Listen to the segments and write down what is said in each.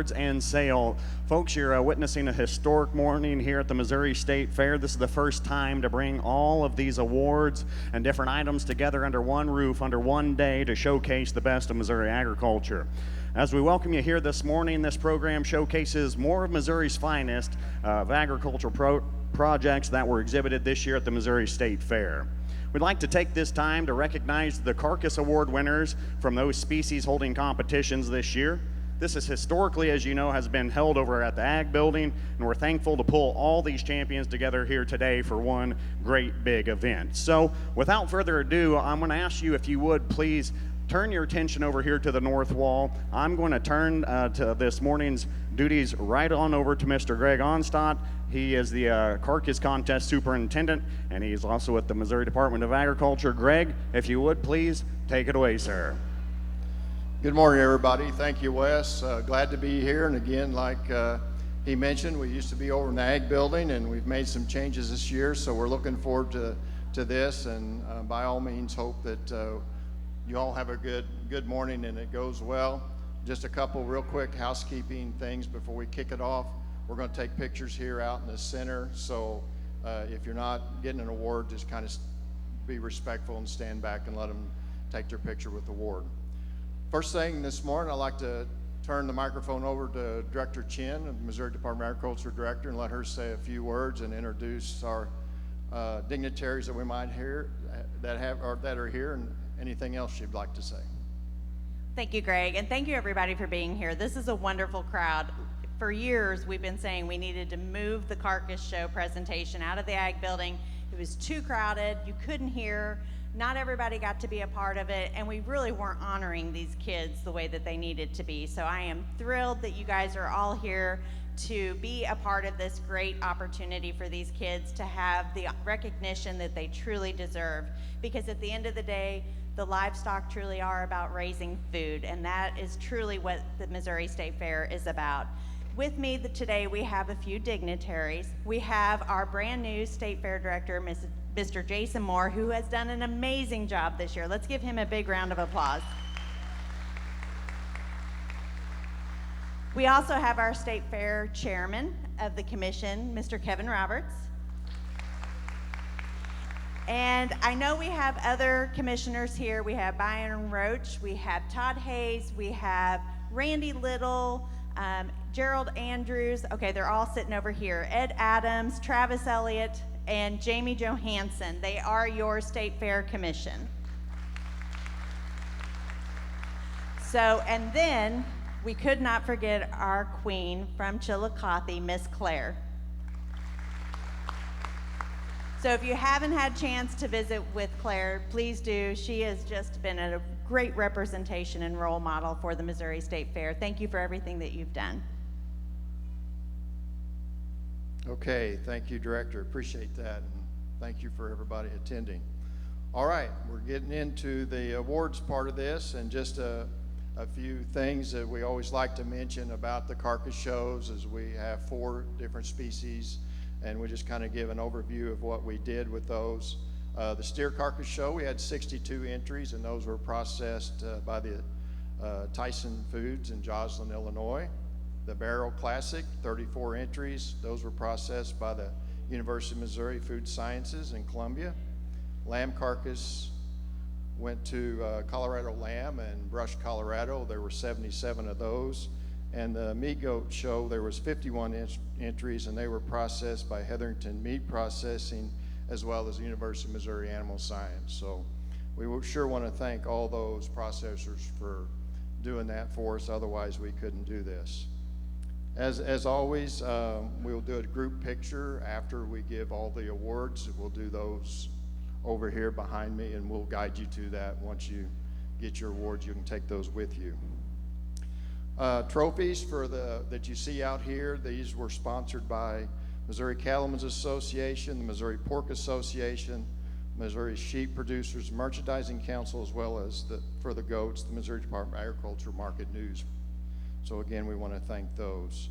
and sale. Folks, you're witnessing a historic morning here at the Missouri State Fair. This is the first time to bring all of these awards and different items together under one roof, under one day, to showcase the best of Missouri agriculture. As we welcome you here this morning, this program showcases more of Missouri's finest of agricultural projects that were exhibited this year at the Missouri State Fair. We'd like to take this time to recognize the Carcass Award winners from those species holding competitions this year. This is historically, as you know, has been held over at the Ag Building, and we're thankful to pull all these champions together here today for one great big event. So without further ado, I'm going to ask you, if you would please turn your attention over here to the north wall. I'm going to turn to this morning's duties right on over to Mr. Greg Onstott. He is the Carcass Contest Superintendent, and he's also at the Missouri Department of Agriculture. Greg, if you would please take it away, sir. Good morning, everybody. Thank you, Wes. Glad to be here. And again, like he mentioned, we used to be over in the Ag Building, and we've made some changes this year, so we're looking forward to this. And by all means, hope that you all have a good morning and it goes well. Just a couple real quick housekeeping things before we kick it off. We're going to take pictures here out in the center, so if you're not getting an award, just kind of be respectful and stand back and let them take their picture with the award. First thing this morning, I'd like to turn the microphone over to Director Chin, the Missouri Department of Agriculture Director, and let her say a few words and introduce our dignitaries that we might hear that are here, and anything else she'd like to say. Thank you, Greg, and thank you everybody for being here. This is a wonderful crowd. For years, we've been saying we needed to move the Carcass Show presentation out of the Ag Building. It was too crowded, you couldn't hear. Not everybody got to be a part of it, and we really weren't honoring these kids the way that they needed to be. So I am thrilled that you guys are all here to be a part of this great opportunity for these kids to have the recognition that they truly deserve. Because at the end of the day, the livestock truly are about raising food, and that is truly what the Missouri State Fair is about. With me today, we have a few dignitaries. We have our brand new State Fair Director, Mr. Jason Moore, who has done an amazing job this year. Let's give him a big round of applause. We also have our State Fair Chairman of the Commission, Mr. Kevin Roberts. And I know we have other commissioners here. We have Byron Roach, we have Todd Hayes, we have Randy Little, Gerald Andrews. Okay, they're all sitting over here. Ed Adams, Travis Elliott, and Jamie Johansson. They are your State Fair Commission. So, and then we could not forget our queen from Chillicothe, Miss Claire. So if you haven't had a chance to visit with Claire, please do. She has just been a great representation and role model for the Missouri State Fair. Thank you for everything that you've done. Okay, thank you, Director. Appreciate that, and thank you for everybody attending. All right, we're getting into the awards part of this, and just a few things that we always like to mention about the Carcass shows is we have 4 different species, and we just kind of give an overview of what we did with those. The Steer Carcass Show, we had 62 entries, and those were processed by the Tyson Foods in Joslin, Illinois. The Barrel Classic, 34 entries. Those were processed by the University of Missouri Food Sciences in Columbia. Lamb Carcass went to Colorado Lamb and Brush, Colorado. There were 77 of those. And the Meat Goat Show, there was 51 entries, and they were processed by Hetherington Meat Processing, as well as the University of Missouri Animal Science. So we sure want to thank all those processors for doing that for us. Otherwise, we couldn't do this. As always, we'll do a group picture after we give all the awards. We'll do those over here behind me, and we'll guide you to that. Once you get your awards, you can take those with you. Trophies that you see out here, these were sponsored by Missouri Cattlemen's Association, the Missouri Pork Association, Missouri Sheep Producers Merchandising Council, as well as for the goats, the Missouri Department of Agriculture Market News. So again, we want to thank those.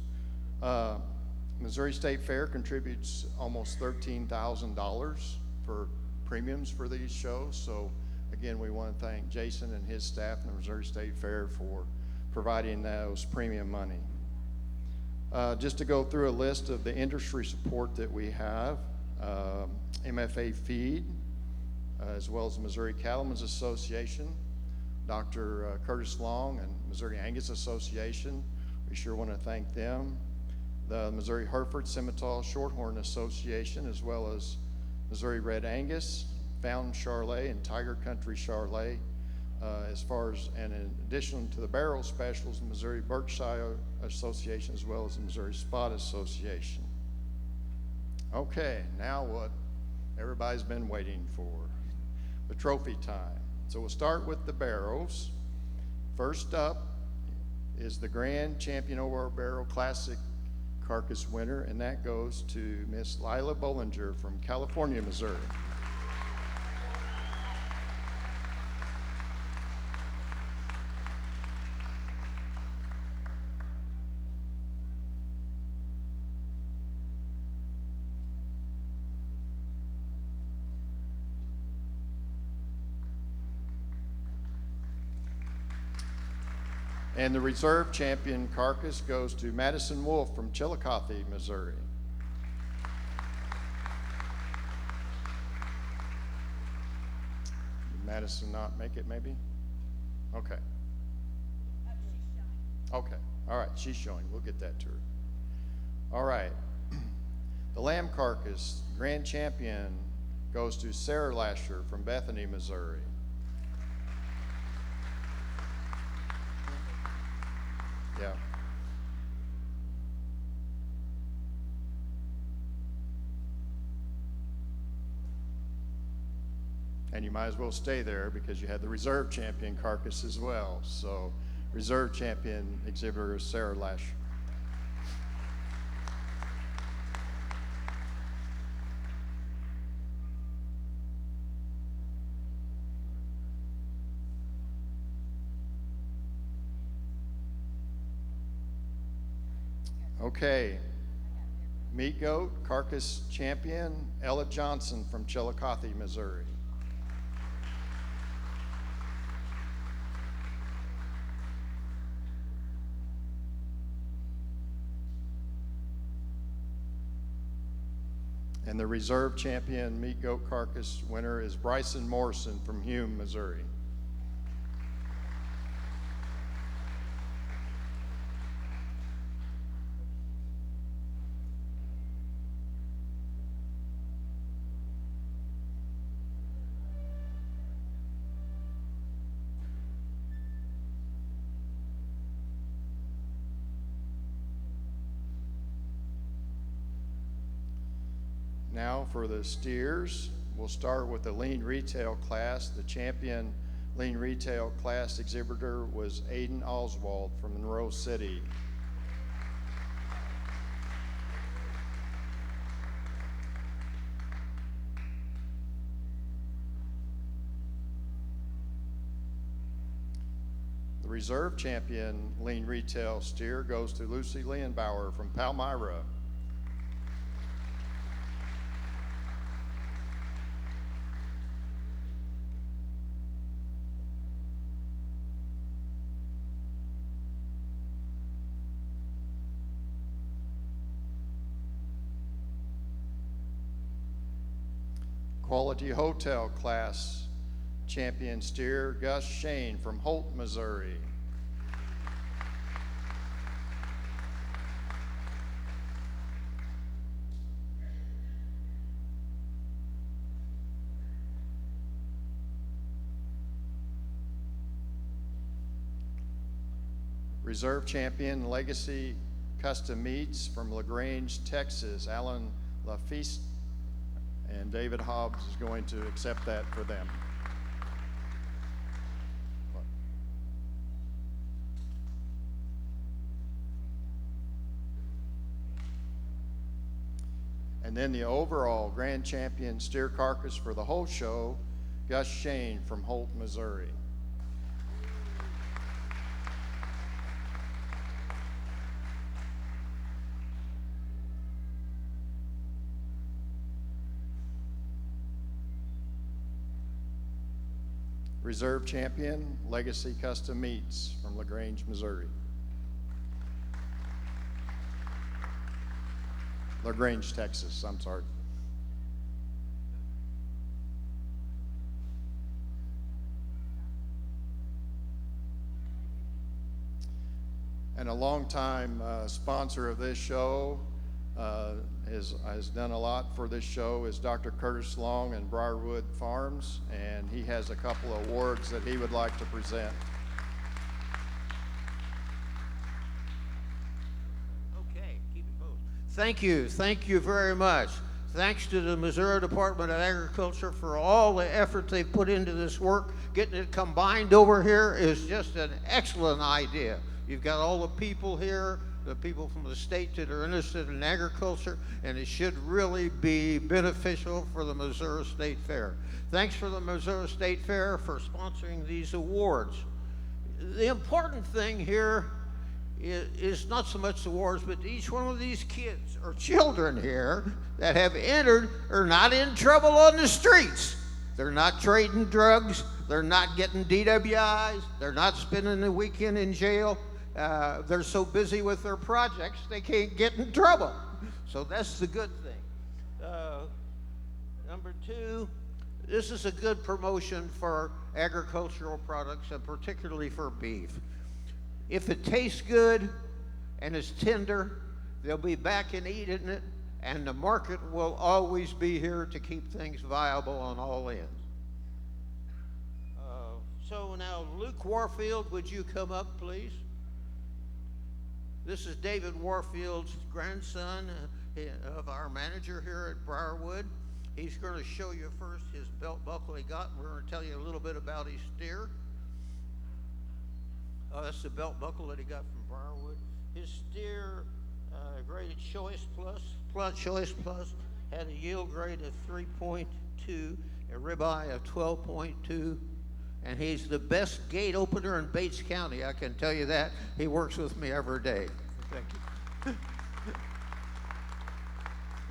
Missouri State Fair contributes almost $13,000 for premiums for these shows. So again, we want to thank Jason and his staff and the Missouri State Fair for providing those premium money. Just to go through a list of the industry support that we have, MFA Feed, as well as the Missouri Cattlemen's Association, Dr. Curtis Long and Missouri Angus Association. We sure want to thank them. The Missouri Hereford Simmental Shorthorn Association, as well as Missouri Red Angus, Fountain Charolais, and Tiger Country Charolais, and in addition to the barrel specials, the Missouri Berkshire Association, as well as the Missouri Spot Association. Okay, now what everybody's been waiting for, the trophy time. So we'll start with the barrels. First up is the Grand Champion Over Barrel Classic Carcass winner, and that goes to Miss Lila Bollinger from California, Missouri. And the reserve champion Carcass goes to Madison Wolf from Chillicothe, Missouri. Did Madison not make it, maybe? Okay. Okay, all right, she's showing. We'll get that to her. All right. The lamb carcass grand champion goes to Sarah Lasher from Bethany, Missouri. Yeah. And you might as well stay there because you had the reserve champion Carcass as well. So reserve champion exhibitor is Sarah Lasher. Okay, meat goat, Carcass champion, Ella Johnson from Chillicothe, Missouri. And the reserve champion meat goat carcass winner is Bryson Morrison from Hume, Missouri. Now for the steers, we'll start with the lean retail class. The champion lean retail class exhibitor was Aiden Oswald from Monroe City. The reserve champion lean retail steer goes to Lucy Leonbauer from Palmyra. Quality Hotel class champion steer Gus Shane from Holt, Missouri. Reserve champion Legacy Custom Meats from LaGrange, Texas, Alan Lafiste, and David Hobbs is going to accept that for them. And then the overall grand champion steer carcass for the whole show, Gus Shane from Holt, Missouri. Reserve champion, Legacy Custom Meats from LaGrange, Missouri. LaGrange, Texas. I'm sorry. And a longtime sponsor of this show, has done a lot for this show, is Dr. Curtis Long and Briarwood Farms, and he has a couple of awards that he would like to present. Okay, keep it posted. Thank you very much. Thanks to the Missouri Department of Agriculture for all the effort they've put into this work. Getting it combined over here is just an excellent idea. You've got all the people here, the people from the state that are interested in agriculture, and it should really be beneficial for the Missouri State Fair. Thanks for the Missouri State Fair for sponsoring these awards. The important thing here is not so much the awards, but each one of these kids or children here that have entered are not in trouble on the streets. They're not trading drugs. They're not getting DWIs. They're not spending the weekend in jail. They're so busy with their projects, they can't get in trouble. So that's the good thing. Number two, this is a good promotion for agricultural products, and particularly for beef. If it tastes good and is tender, they'll be back and eating it, and the market will always be here to keep things viable on all ends. So now, Luke Warfield, would you come up, please? This is David Warfield's grandson of our manager here at Briarwood. He's going to show you first his belt buckle he got. We're going to tell you a little bit about his steer. That's the belt buckle that he got from Briarwood. His steer graded Choice Plus, had a yield grade of 3.2, a ribeye of 12.2, and he's the best gate opener in Bates County, I can tell you that. He works with me every day. Thank you.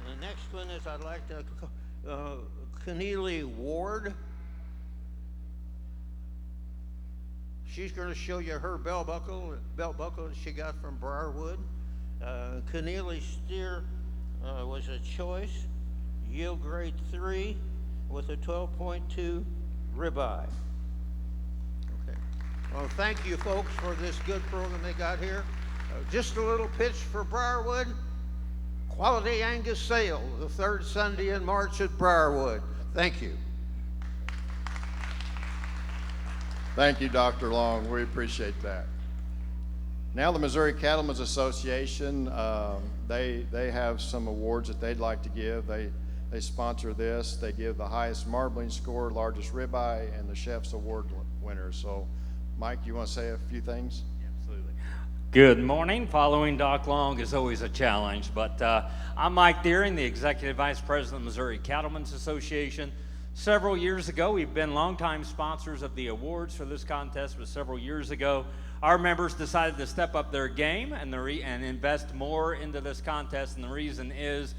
And the next one is I'd like to Keneally Ward. She's going to show you her belt buckle that she got from Briarwood. Keneally steer was a Choice, yield grade 3 with a 12.2 ribeye. Okay. Well, thank you folks for this good program they got here. Just a little pitch for Briarwood. Quality Angus sale the third Sunday in March at Briarwood. Thank you. Thank you, Dr. Long. We appreciate that. Now the Missouri Cattlemen's Association, they have some awards that they'd like to give. They sponsor this. They give the highest marbling score, largest ribeye, and the Chef's Award winner. So, Mike, you want to say a few things? Absolutely. Good morning. Following Doc Long is always a challenge, but I'm Mike Deering, the Executive Vice President of the Missouri Cattlemen's Association. Several years ago, we've been longtime sponsors of the awards for this contest, but several years ago, our members decided to step up their game and invest more into this contest, and the reason is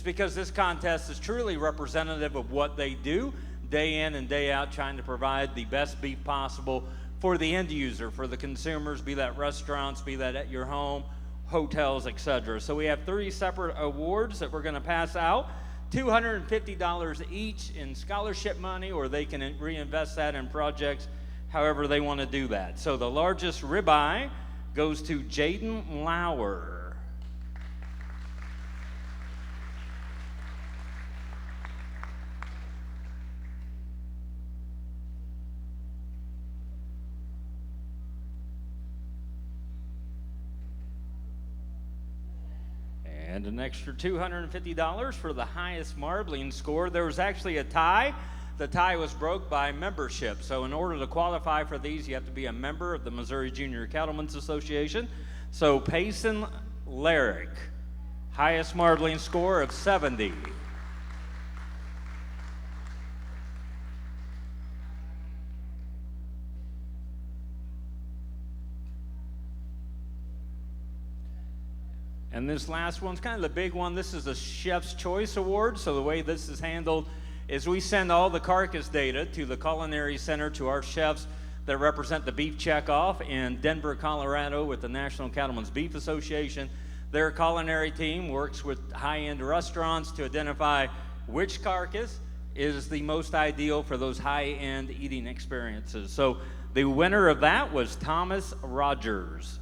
because this contest is truly representative of what they do day in and day out, trying to provide the best beef possible for the end user, for the consumers, be that restaurants, be that at your home, hotels, etc. So we have 3 separate awards that we're going to pass out. $250 each in scholarship money, or they can reinvest that in projects however they want to do that. So the largest ribeye goes to Jaden Lauer. And an extra $250 for the highest marbling score. There was actually a tie. The tie was broke by membership. So in order to qualify for these, you have to be a member of the Missouri Junior Cattlemen's Association. So Payson Larrick, highest marbling score of 70. And this last one's kind of the big one. This is a Chef's Choice Award. So the way this is handled is we send all the Carcass data to the Culinary Center, to our chefs that represent the Beef Checkoff in Denver, Colorado with the National Cattlemen's Beef Association. Their culinary team works with high-end restaurants to identify which carcass is the most ideal for those high-end eating experiences. So the winner of that was Thomas Rogers.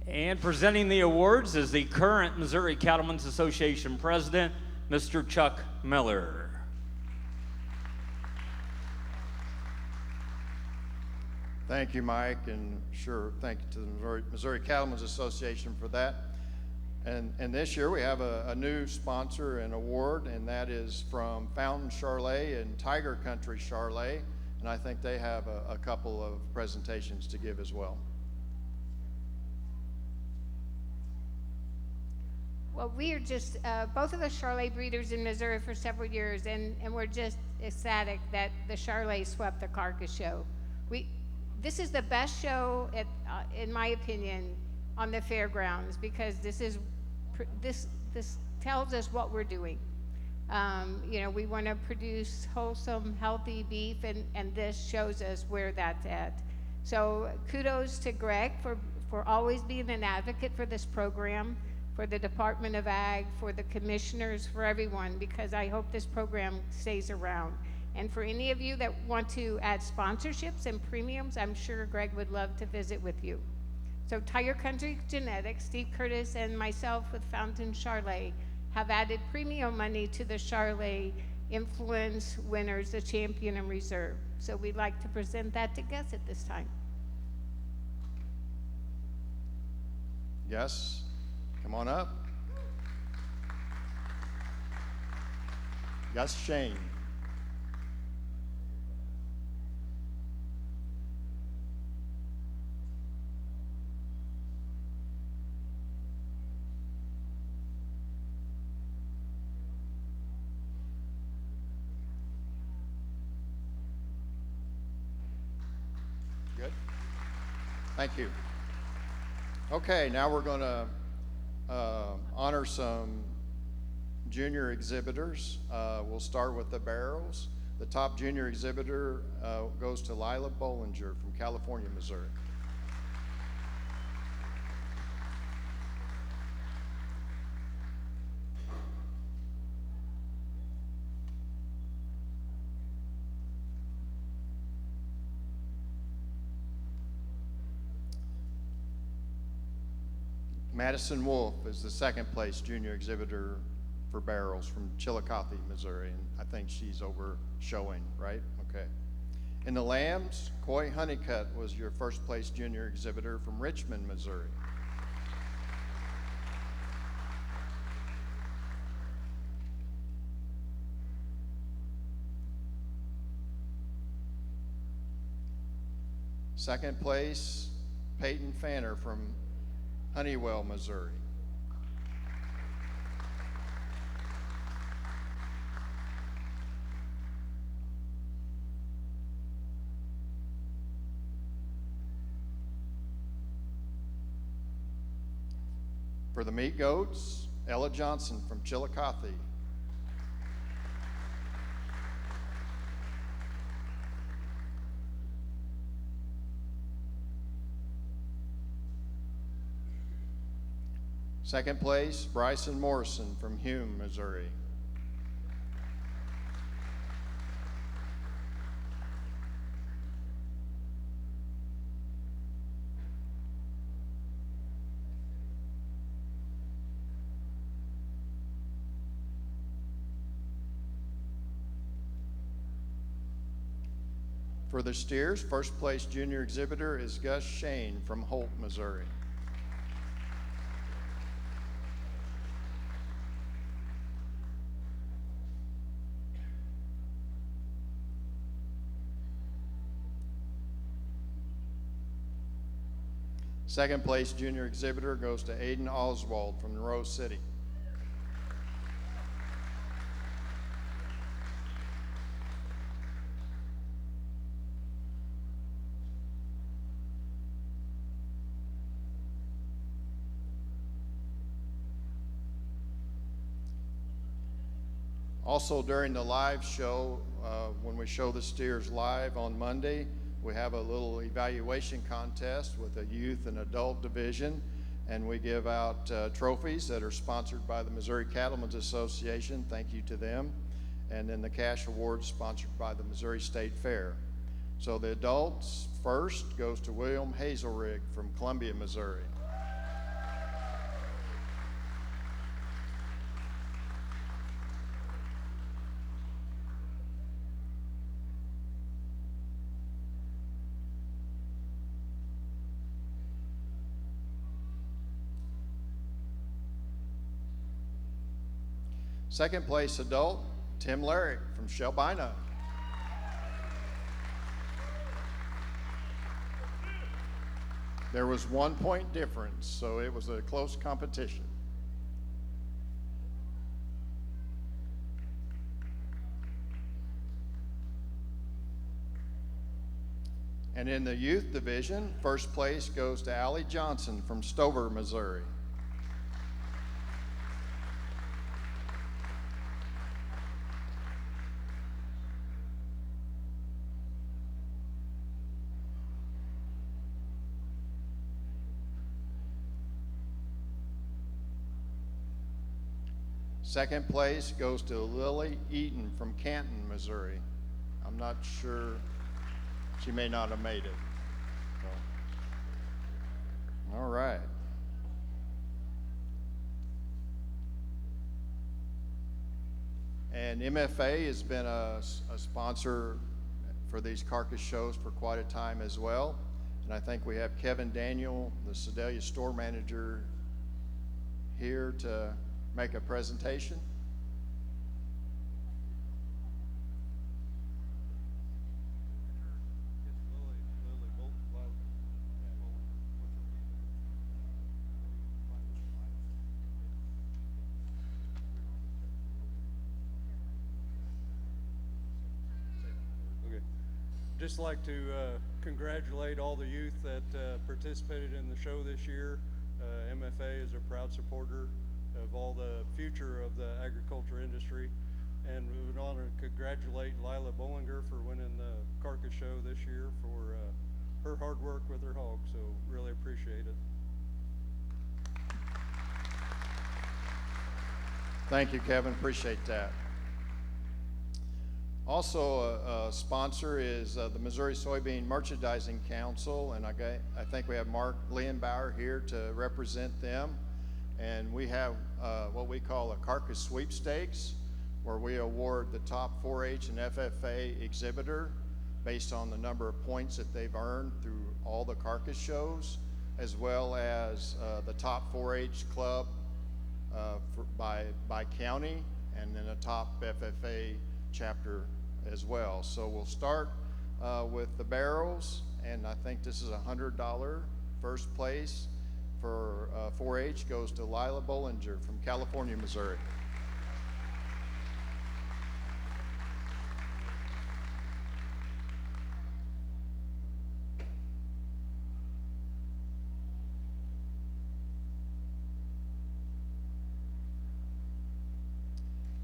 And presenting the awards is the current Missouri Cattlemen's Association president, Mr. Chuck Miller. Thank you, Mike, and sure, thank you to the Missouri Cattlemen's Association for that. And this year we have a new sponsor and award, and that is from Fountain Charlet and Tiger Country Charlet, and I think they have a couple of presentations to give as well. Well, we are just, both of the Charlet breeders in Missouri for several years, and we're just ecstatic that the Charlet swept the Carcass show. This is the best show, in my opinion, on the fairgrounds, because this tells us what we're doing. You know, we want to produce wholesome, healthy beef, and this shows us where that's at. So kudos to Greg for always being an advocate for this program, for the Department of Ag, for the commissioners, for everyone, because I hope this program stays around. And for any of you that want to add sponsorships and premiums, I'm sure Greg would love to visit with you. So Tiger Country Genetics, Steve Curtis, and myself with Fountain Charlet have added premium money to the Charlet Influence winners, the Champion and Reserve. So we'd like to present that to Gus at this time. Yes, come on up. Gus Shane. Good. Thank you. Okay, now we're going to honor some junior exhibitors. We'll start with the barrels. The top junior exhibitor goes to Lila Bollinger from California, Missouri. Madison Wolf is the second place junior exhibitor for barrels from Chillicothe, Missouri, and I think she's over showing, right? Okay. In the lambs, Coy Honeycutt was your first place junior exhibitor from Richmond, Missouri. Second place, Peyton Fanner from Honeywell, Missouri. For the meat goats, Ella Johnson from Chillicothe. Second place, Bryson Morrison from Hume, Missouri. For the steers, first place junior exhibitor is Gus Shane from Holt, Missouri. Second place junior exhibitor goes to Aiden Oswald from Monroe City. Also during the live show, when we show the steers live on Monday, we have a little evaluation contest with a youth and adult division, and we give out trophies that are sponsored by the Missouri Cattlemen's Association. Thank you to them. And then the cash awards sponsored by the Missouri State Fair. So the adults first goes to William Hazelrig from Columbia, Missouri. Second place adult, Tim Larrick from Shelbina. There was 1 point difference, so it was a close competition. And in the youth division, first place goes to Allie Johnson from Stover, Missouri. Second place goes to Lily Eaton from Canton, Missouri. I'm not sure, she may not have made it. So. All right. And MFA has been a sponsor for these Carcass shows for quite a time as well. And I think we have Kevin Daniel, the Sedalia store manager, here to make a presentation. Okay. Just like to congratulate all the youth that participated in the show this year. MFA is a proud supporter of all the future of the agriculture industry, and we would want to congratulate Lila Bollinger for winning the Carcass show this year for her hard work with her hogs, so really appreciate it. Thank you, Kevin, appreciate that. Also a sponsor is the Missouri Soybean Merchandising Council, and I think we have Mark Leonbauer here to represent them. And we have what we call a Carcass sweepstakes, where we award the top 4-H and FFA exhibitor based on the number of points that they've earned through all the Carcass shows, as well as the top 4-H club by county, and then a top FFA chapter as well. So we'll start with the barrels, and I think this is $100 first place. For 4-H goes to Lila Bollinger from California, Missouri.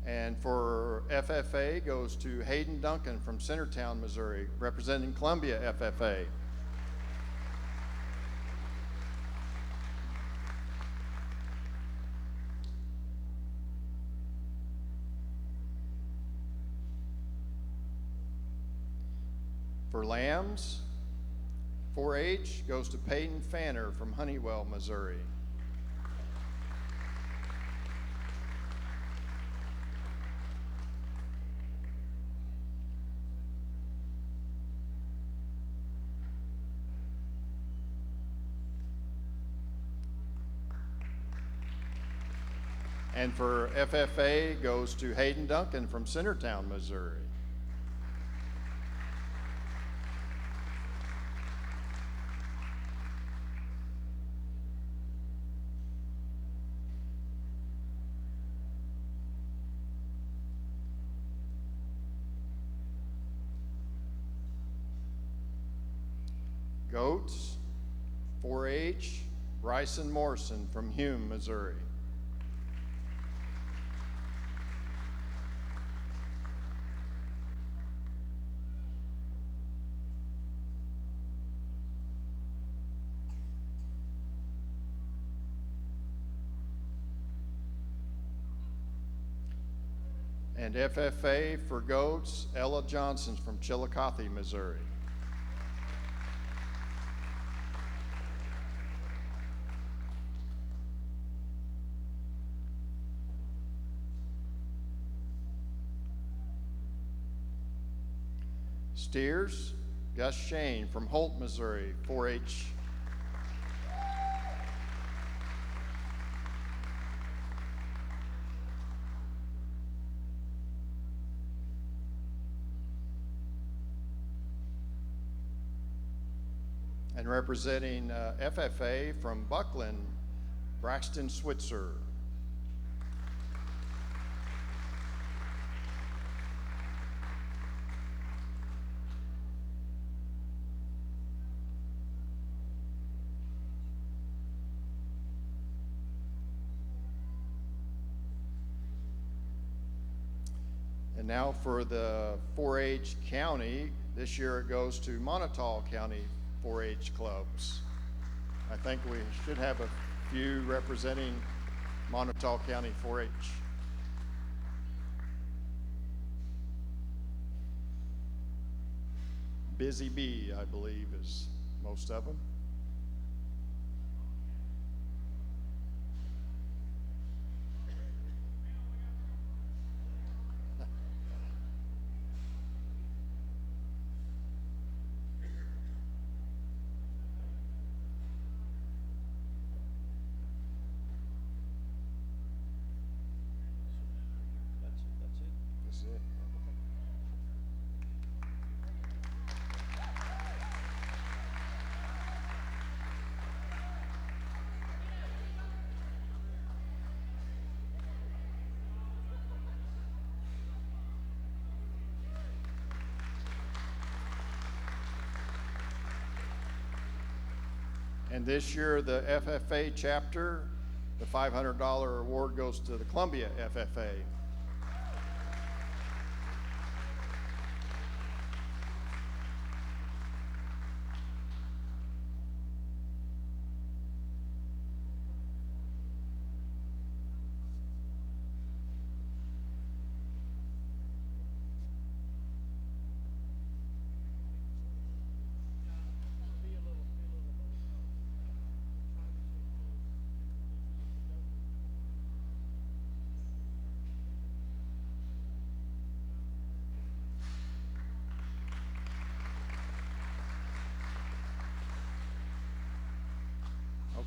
And for FFA goes to Hayden Duncan from Centertown, Missouri, representing Columbia FFA. For lambs, 4-H goes to Peyton Fanner from Honeywell, Missouri. And for FFA goes to Hayden Duncan from Centertown, Missouri. Goats, 4-H, Bryson Morrison from Hume, Missouri. And FFA for goats, Ella Johnson from Chillicothe, Missouri. Steers, Gus Shane from Holt, Missouri, 4-H. And representing FFA from Buckland, Braxton Switzer. And now for the 4-H county, this year it goes to Montauk County 4-H clubs. I think we should have a few representing Montauk County 4-H. Busy Bee, I believe, is most of them. That's it. And this year, the FFA chapter, the $500 award goes to the Columbia FFA.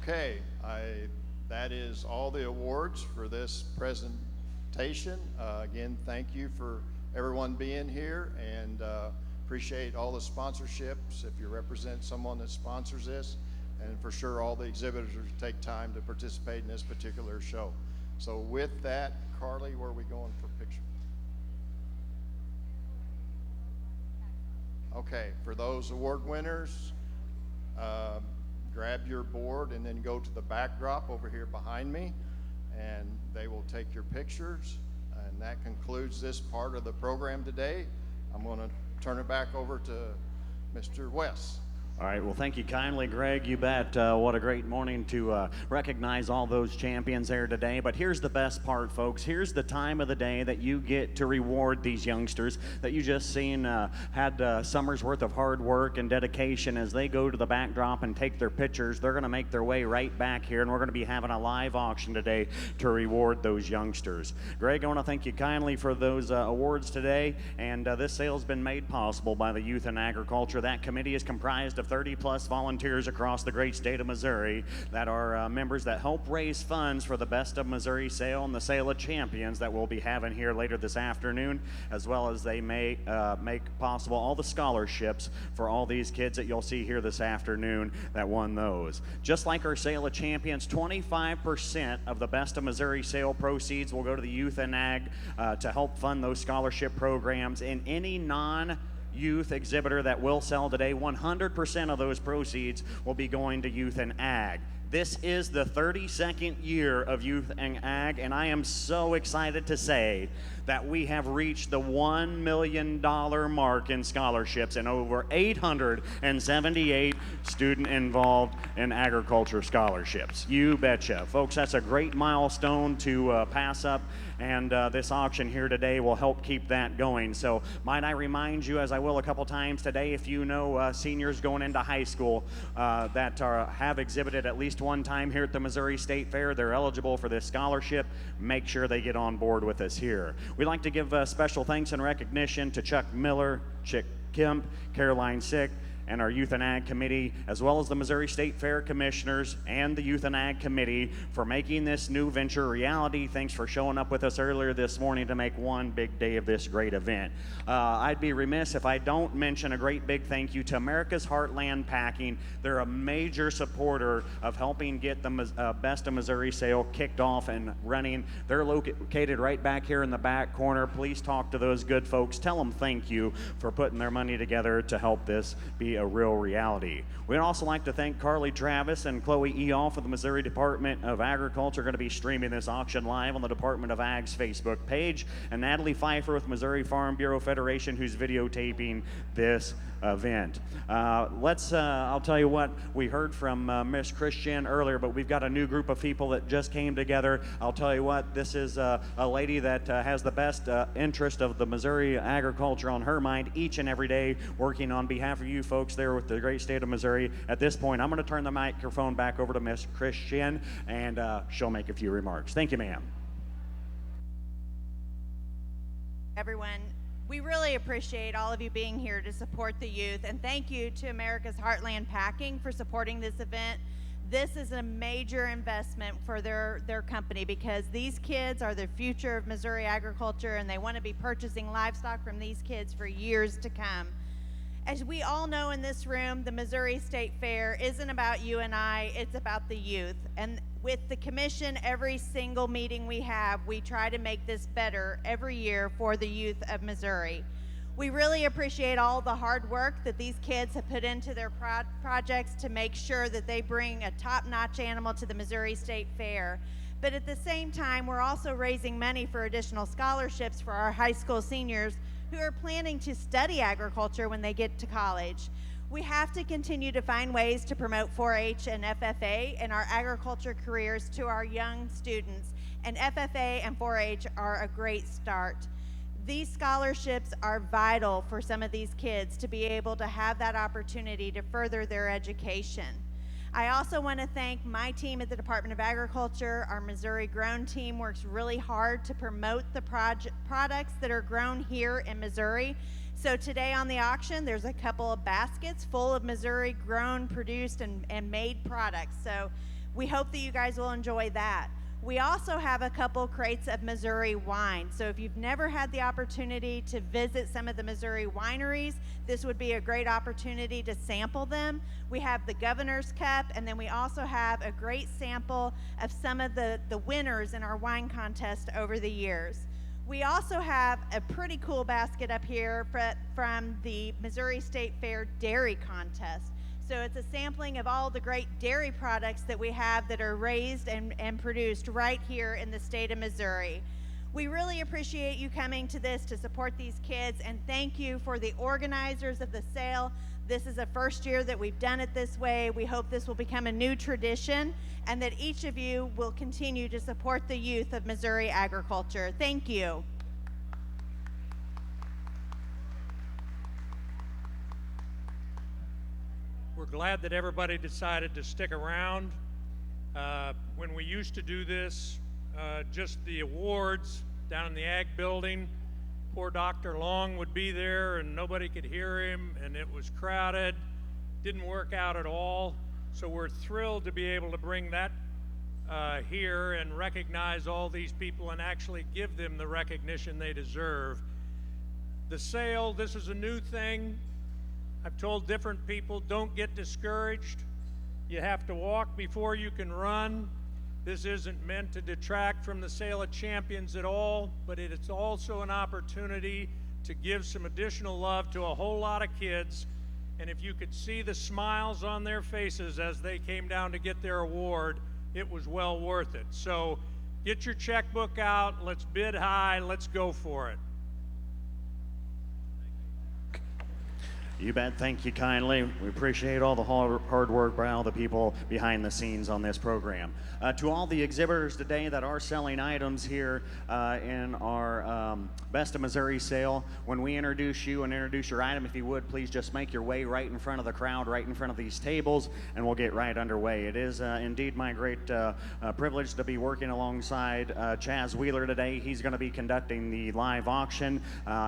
Okay, that is all the awards for this presentation. Again, thank you for everyone being here, and appreciate all the sponsorships if you represent someone that sponsors this, and for sure all the exhibitors who take time to participate in this particular show. So with that, Carly, where are we going for picture? Okay, for those award winners, grab your board and then go to the backdrop over here behind me, and they will take your pictures. And that concludes this part of the program today. I'm going to turn it back over to Mr. West. All right, well, thank you kindly, Greg. You bet. What a great morning to recognize all those champions there today. But here's the best part, folks. Here's the time of the day that you get to reward these youngsters that you just seen had summer's worth of hard work and dedication. As they go to the backdrop and take their pictures, they're going to make their way right back here, and we're going to be having a live auction today to reward those youngsters. Greg, I want to thank you kindly for those awards today, and this sale's been made possible by the Youth in Agriculture. That committee is comprised of 30-plus volunteers across the great state of Missouri that are members that help raise funds for the Best of Missouri sale and the Sale of Champions that we'll be having here later this afternoon, as well as they may make possible all the scholarships for all these kids that you'll see here this afternoon that won those. Just like our Sale of Champions, 25% of the Best of Missouri sale proceeds will go to the Youth in Ag to help fund those scholarship programs. In any non-youth exhibitor that will sell today, 100% of those proceeds will be going to Youth in Ag. This is the 32nd year of Youth in Ag, and I am so excited to say that we have reached the $1 million mark in scholarships and over 878 students involved in agriculture scholarships. You betcha. Folks, that's a great milestone to pass up and this auction here today will help keep that going. So might I remind you, as I will a couple times today, if you know seniors going into high school that have exhibited at least one time here at the Missouri State Fair, they're eligible for this scholarship. Make sure they get on board with us here. We'd like to give special thanks and recognition to Chuck Miller, Chick Kemp, Caroline Sick, and our Youth and Ag Committee, as well as the Missouri State Fair Commissioners and the Youth and Ag Committee for making this new venture a reality. Thanks for showing up with us earlier this morning to make one big day of this great event. I'd be remiss if I don't mention a great big thank you to America's Heartland Packing. They're a major supporter of helping get the Best of Missouri sale kicked off and running. They're located right back here in the back corner. Please talk to those good folks. Tell them thank you for putting their money together to help this be a real reality. We'd also like to thank Carly Travis and Chloe Eoff of the Missouri Department of Agriculture, going to be streaming this auction live on the Department of Ag's Facebook page, and Natalie Pfeiffer with Missouri Farm Bureau Federation, who's videotaping this event. I'll tell you what, we heard from Miss Christian earlier, but we've got a new group of people that just came together. I'll tell you what, this is a lady that has the best interest of the Missouri agriculture on her mind each and every day, working on behalf of you folks there with the great state of Missouri. At this point, I'm going to turn the microphone back over to Miss Christian, and she'll make a few remarks. Thank you, ma'am. Everyone, we really appreciate all of you being here to support the youth, and thank you to America's Heartland Packing for supporting this event. This is a major investment for their company, because these kids are the future of Missouri agriculture, and they want to be purchasing livestock from these kids for years to come. As we all know in this room, the Missouri State Fair isn't about you and I, it's about the youth. And with the commission, every single meeting we have, we try to make this better every year for the youth of Missouri. We really appreciate all the hard work that these kids have put into their projects to make sure that they bring a top-notch animal to the Missouri State Fair. But at the same time, we're also raising money for additional scholarships for our high school seniors who are planning to study agriculture when they get to college. We have to continue to find ways to promote 4-H and FFA and our agriculture careers to our young students, and FFA and 4-H are a great start. These scholarships are vital for some of these kids to be able to have that opportunity to further their education. I also want to thank my team at the Department of Agriculture. Our Missouri Grown team works really hard to promote the products that are grown here in Missouri. So today on the auction, there's a couple of baskets full of Missouri grown, produced, and made products. So we hope that you guys will enjoy that. We also have a couple crates of Missouri wine. So if you've never had the opportunity to visit some of the Missouri wineries, this would be a great opportunity to sample them. We have the Governor's Cup, and then we also have a great sample of some of the winners in our wine contest over the years. We also have a pretty cool basket up here from the Missouri State Fair Dairy Contest. So it's a sampling of all the great dairy products that we have that are raised and produced right here in the state of Missouri. We really appreciate you coming to this to support these kids, and thank you for the organizers of the sale. This is the first year that we've done it this way. We hope this will become a new tradition, and that each of you will continue to support the youth of Missouri agriculture. Thank you. We're glad that everybody decided to stick around. When we used to do this, just the awards down in the Ag building, poor Dr. Long would be there and nobody could hear him, and it was crowded. Didn't work out at all. So we're thrilled to be able to bring that here and recognize all these people and actually give them the recognition they deserve. The sale, this is a new thing. I've told different people, don't get discouraged. You have to walk before you can run. This isn't meant to detract from the Sale of Champions at all, but it's also an opportunity to give some additional love to a whole lot of kids. And if you could see the smiles on their faces as they came down to get their award, it was well worth it. So get your checkbook out, let's bid high, let's go for it. You bet. Thank you kindly. We appreciate all the hard work by all the people behind the scenes on this program. To all the exhibitors today that are selling items here in our Best of Missouri sale, when we introduce you and introduce your item, if you would, please just make your way right in front of the crowd, right in front of these tables, and we'll get right underway. It is indeed my great privilege to be working alongside Chaz Wheeler today. He's going to be conducting the live auction.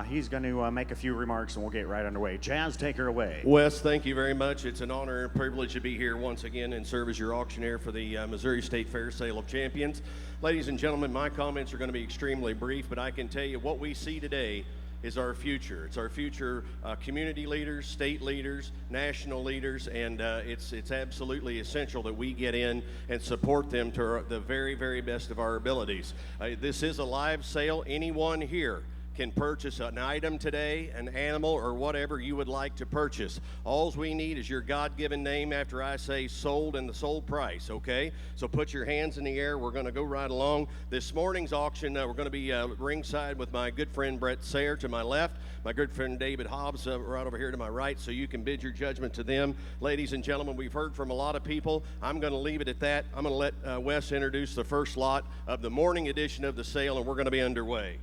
He's going to make a few remarks, and we'll get right underway. Chaz, take her away. Wes, thank you very much. It's an honor and privilege to be here once again and serve as your auctioneer for the Missouri State Fair Sale of Champions. Ladies and gentlemen, my comments are going to be extremely brief, but I can tell you what we see today is our future. It's our future community leaders, state leaders, national leaders, and it's absolutely essential that we get in and support them to the very, very best of our abilities. This is a live sale. Anyone here can purchase an item today, an animal, or whatever you would like to purchase. All we need is your God-given name after I say sold and the sold price, okay? So put your hands in the air. We're going to go right along. This morning's auction, we're going to be ringside with my good friend Brett Sayre to my left, my good friend David Hobbs right over here to my right, so you can bid your judgment to them. Ladies and gentlemen, we've heard from a lot of people. I'm going to leave it at that. I'm going to let Wes introduce the first lot of the morning edition of the sale, and we're going to be underway.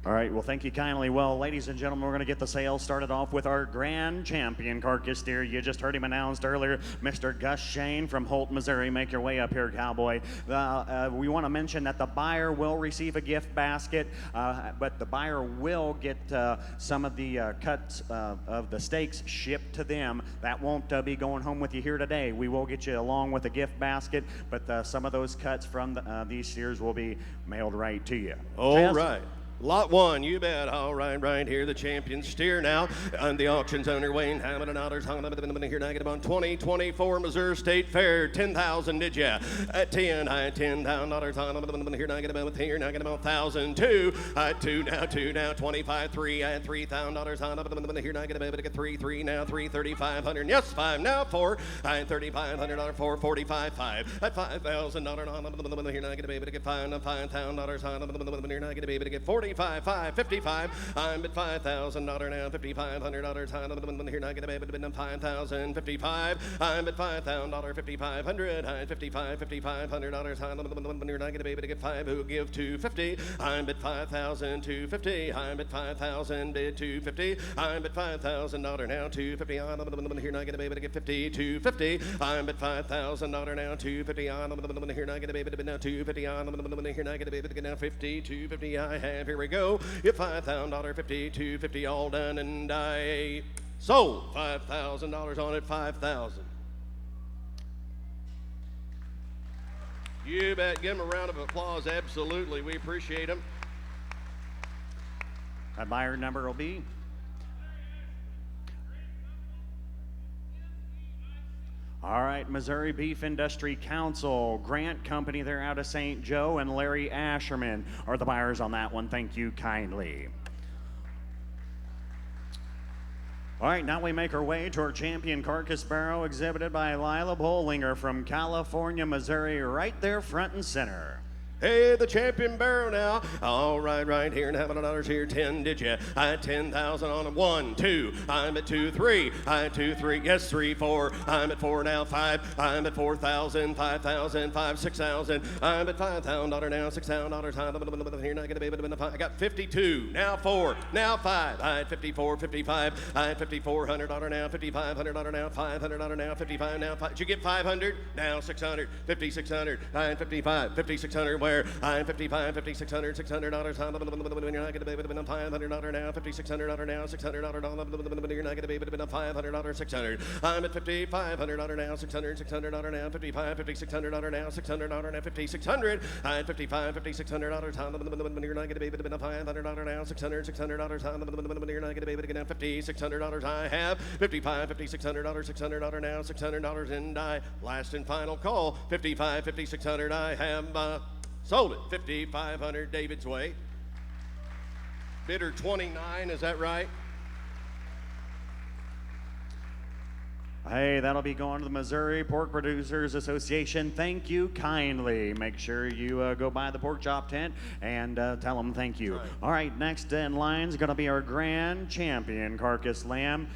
All right, well, thank you kindly. Well, ladies and gentlemen, we're going to get the sale started off with our grand champion carcass steer. You just heard him announced earlier, Mr. Gus Shane from Holt, Missouri. Make your way up here, cowboy. We want to mention that the buyer will receive a gift basket, but the buyer will get some of the cuts of the steaks shipped to them. That won't be going home with you here today. We will get you along with a gift basket, but some of those cuts from these steers will be mailed right to you. All Chaz? right. Lot one, you bet. All right, right here, the champion steer now. And the auction's underway. And how many dollars hung up here? Now get about 2024 Missouri State Fair. 10,000, did ya? At 10, I had $10,000 on here. Now get about here. Now get about 1,000. Two, I had two now. 25, 3. I had $3,000 on here. Now get about 3 now. 3, 3,500. Yes, 5 now. 4. I had $3,500 for 45, 5. At $5,000 on here. Now get able to get $5,000 on here. Now get able to get 45, 5, 55. I'm at $5,000 now. $5,500 here. Now get able to bid $5,000. 55. I'm at $5,000. 5,500. I'm 55. $5,500 here. Now get able to get 5. Who give 250? I'm at 5,000. 250. I'm at 5,000. Bid 250. I'm at $5,000 now. 250 on here. Now get able to get 50. 250. I'm at $5,000 now. 250 on here. Now get able to bid now 250 on here. Now get able to get now 50. 250 I have. Here we go. If $5,000, 50, 250 all done, and I sold $5,000 on it. 5,000. You bet. Give them a round of applause. Absolutely. We appreciate them. That buyer number will be all right, Missouri Beef Industry Council, Grant Company, they're out of St. Joe, and Larry Asherman are the buyers on that one. Thank you kindly. All right, now we make our way to our champion carcass barrow exhibited by Lila Bollinger from California, Missouri, right there front and center. Hey, the champion barrel now. All right, right here, and $100 here. 10, did ya? I had 10,000 on it. 1, 2. I'm at 2, 3. I had 2, 3. Yes, 3, 4. I'm at 4 now. 5. I'm at 4,000. 5,000. 5, 6,000. I'm at $5,000 now. $6,000 here. Not gonna be able to win the 5. I got 52. Now 4. Now 5. I had 54. 55. I had $5,400 now. $5,500 now. $500 now. 55 now. 5. Did you get 500? Now 600. 5,600. I had 55. 5,600. Where? I am 55, 5,600, $600. You're not going to be able to win $500 now. $5,600 now. $600. You're not going to be able to win $500. 600. I'm at $5,500 now. $600 now. 55, $5,600 now. $600 now. 5,600. I had 55, $5,600. You're not going to be able to win $500 now. $600. You're not going to be able to get now. $5,600. I have 55, $5,600. $600 now. $600 and I last and final call. 55, $5,600. I have. Sold it. 5,500 David's way. Bidder 29, is that right? Hey, that'll be going to the Missouri Pork Producers Association. Thank you kindly. Make sure you go by the pork chop tent and tell them thank you. Right. All right, next in line is going to be our grand champion Carcass lamb,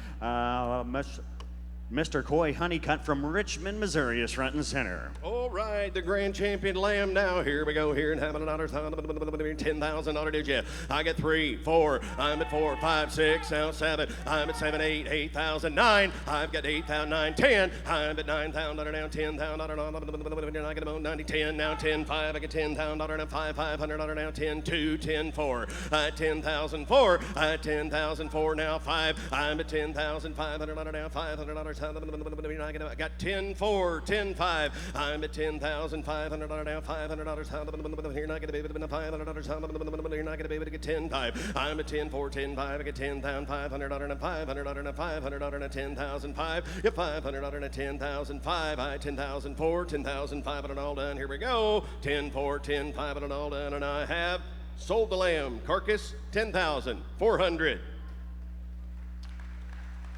Mr. Coy Honeycutt from Richmond, Missouri is front and center. All right, the grand champion lamb now. Here we go here and having another $10,000 digit. I get 3, 4. I'm at 4, 5, 6, now 7. I'm at 7, 8, 8,000, 9. I've got 8,000, 9, 10. I'm at 9,000 now 10,000. I get about 90, 10 now 10, 5. I get 10,000 now 5, 500 now 10, 2, 10, 4. 10,004. 10,004 now 5. I'm at 10,500 now 500. I got 10, 4, 10, 5. I'm at 10,500 now, $500. Here, not gonna be able to get $500. You're not gonna be able to get 10, 5. I'm at 10, 4, 10, 5. I get 10,500 and $500 and 10,005. Yeah, $500 and 10,005. I 10,004, 10,500 all done. Here we go. 10, 4, 10, 5 and all done. And I have sold the lamb. Carcass 10,400.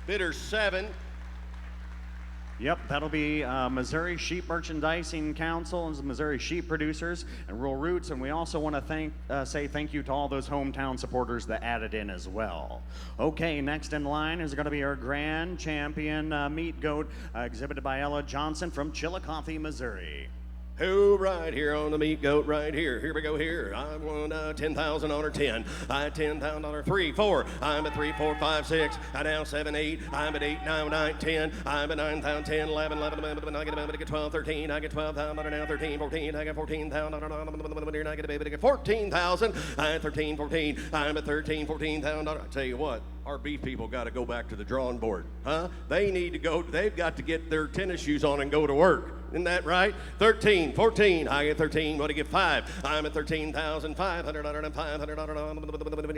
Bidder 7. Yep, that'll be Missouri Sheep Merchandising Council and the Missouri Sheep Producers and Rural Roots. And we also want to say thank you to all those hometown supporters that added in as well. Okay, next in line is going to be our grand champion meat goat exhibited by Ella Johnson from Chillicothe, Missouri. Who right here on the meat goat right here. Here we go here. I won $10,000 10. I $10,000 3, 4. I'm at 3, 4, 5, 6. I now 7, 8. I'm at 8, 9, 9, 10. I'm at 9,000, 10, 11, 11. I get 12, 13. I get 12,000 now 13, 14. I get 14,000. I get a baby to get 14,000. I at 13, 14. I'm at 13, 14,000. I tell you what. Our beef people got to go back to the drawing board, huh? They need to go, they've got to get their tennis shoes on and go to work. Isn't that right? 13, 14, I get 13, what do you get 5? I'm at 13,500 and $500. You're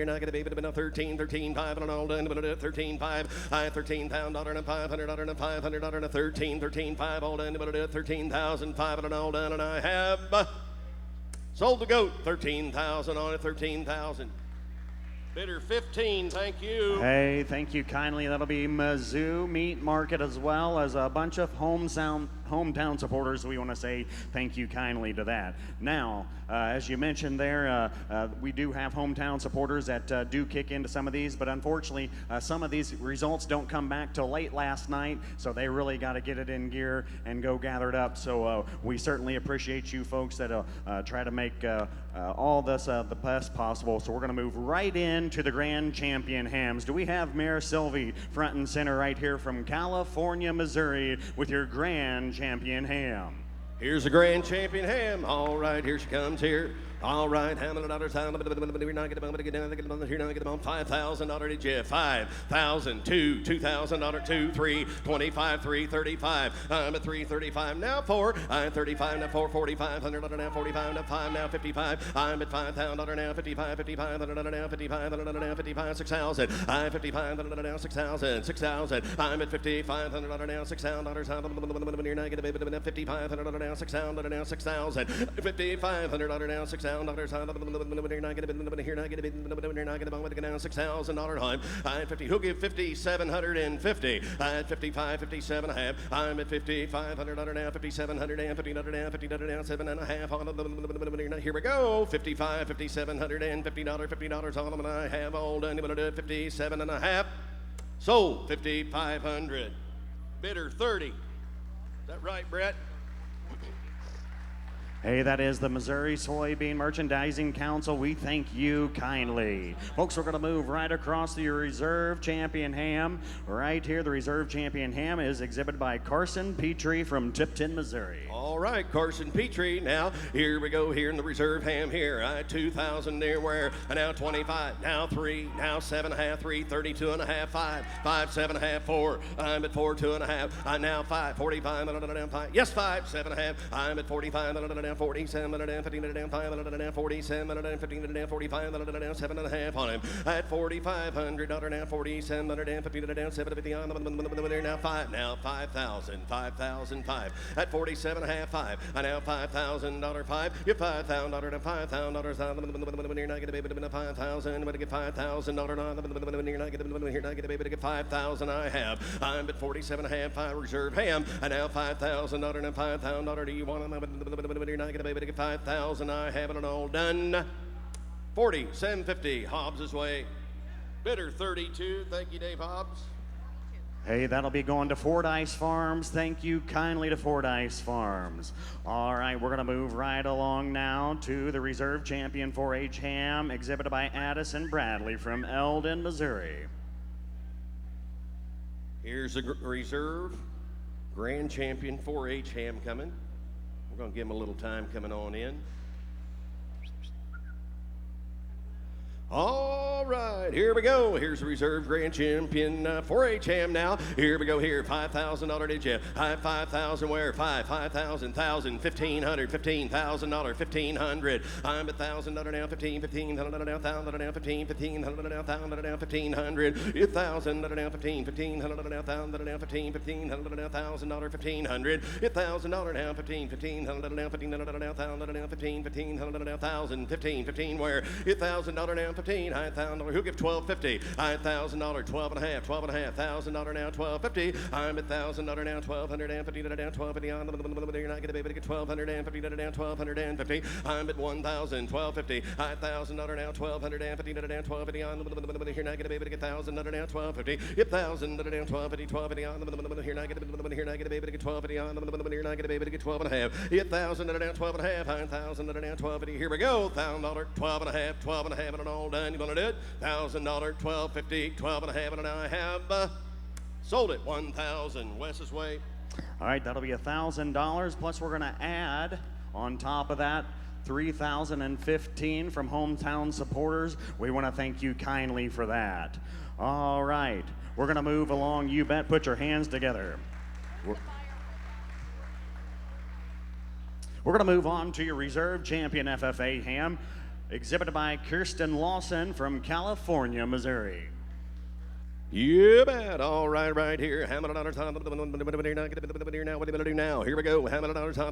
not going to be able to be 13, 13, 5 and all done, but 13, 5. I at 13,000 and $500 and $500 and 13, 13, 5 all done, but 13,500 and all done, and I have sold the goat. 13,000 on it, 13,000. Bidder 15, thank you. Hey, thank you kindly. That'll be Mizzou Meat Market as well as a bunch of hometown supporters. We want to say thank you kindly to that. Now, as you mentioned there, we do have hometown supporters that do kick into some of these, but unfortunately, some of these results don't come back till late last night, so they really got to get it in gear and go gathered up. So we certainly appreciate you folks that try to make all this the best possible. So we're going to move right into the grand champion hams. Do we have Mayor Sylvie front and center right here from California, Missouri with your grand champion ham? Here's the grand champion ham. All right, here she comes here. All right, how many dollars? You're not going to get down. You're not get on $5,000 did you? 5,000, 2, $2,000, 2, 3, 25, 3, 35. I'm at 335 now 4. I'm 35 now 4, 4,500 now 45 now 5 now 55. I'm at $5,000 now 55, 5,500 now 55 now 55 6,000. I'm 5,500 now 6,000 6,000. I'm at 5,500 now $6,000. You're not going to be able to 5,500 now 6,000 now 6,000. 5,500 now 6,000. You're not going to be now $6,000 home. I'm at 50. Who'll give 5,750? I'm at 55, 57 and a half. I'm at 5,500 now 5,700 and 50 now 50 now 7 and a half. Here we go. 55, 5,700 and $50 on them, and I have all done. 57 and a half. Sold 5,500. Bidder 30. Is that right, Brett? Hey, that is the Missouri Soybean Merchandising Council. We thank you kindly. Folks, we're going to move right across the Reserve Champion Ham. Right here, the Reserve Champion Ham is exhibited by Carson Petrie from Tipton, Missouri. All right, Carson Petrie. Now, here we go here in the Reserve Ham here. 2,000 there where, now 25, now 3, now 7.5, 3, 32 and a half, 5, 5, 7.5, 4. I'm at 4, 2 and a half. Now 5, 45, now 5. Yes, 5, 7.5. I'm at 45, now 47 and a half, 15 and a half, 5 and a half, 47 and a half, 15 and a half, 45 and a half, 7 and a half on him. At $4,500 now, 47 and a half, 15 and a half, 750 on the now 5 now 5,000, 5,005 at 47 and a half, 5 and now $5,000 5. You're $5,000 and $5,000 you're not gonna be able to win 5,000, but get $5,000 on you're not gonna be able to get 5,000 I have. I'm at 47 and a half, 5 reserve ham and now $5,000 and $5,000. Do you want them? You're not gonna be able to get 5,000 I have it all done. 47.50 Hobbs' way. Bidder 32. Thank you, Dave Hobbs. Hey, that'll be going to Fordyce Farms. Thank you kindly to Fordyce Farms. All right, we're going to move right along now to the reserve champion 4-H ham, exhibited by Addison Bradley from Eldon, Missouri. Here's the reserve grand champion 4-H ham coming. We're going to give him a little time coming on in. All right, here we go. Here's the reserve grand champion 4-H ham now. Here we go here. $5,000 did you? 5,000 where? 5,000, 1,500, $15,000, 1,500. I'm at $1,000 now, 1,500 now, 1,000 now, 1,500 now, 1,000 now, 1,500. 1,000 now, 1,500 now, 1,000 now, 1,500 now, $1,000, 1,500. 1,000 now, 1,500 now, 1,500 now, 1,000 now, 1,500 now, 1,000, 15 where? $1,000 now, 15, $1,000. Who'll give $1,250? $1,000, 12 and a half, $1,000 now, $1,250. I'm at $1,000 now, $1,250 now, $1,250 on the you're not going to be able to get $1,250 down, $1,250. I'm at $1,000, $1,250. $1,000 now, $1,250 down, $1,250 on the you're not going to be able to get $1,000 now, $1,250. $1,000 down, $1,250, $1,250 on the you're not going to be able to get $1,250 on the you're not going to be able to get 12 and a half. $1,000 down, 12 and a half. $1,000 down, 1250. Here we go. $1,000, 12 and a half, 12 and a half, and all done. You gonna do it? $1,000, 1250, 12 and a half, and I have sold it. 1,000. Wes's way. All right, that'll be $1,000, plus we're going to add on top of that 3,015 from hometown supporters. We want to thank you kindly for that. All right, we're going to move along. You bet. Put your hands together. We're going to move on to your reserve champion FFA ham, exhibited by Kirsten Lawson from California, Missouri. You bet. All right, right here. How many dollars? Now, what are you gonna do now? Here we go. How many dollars? You're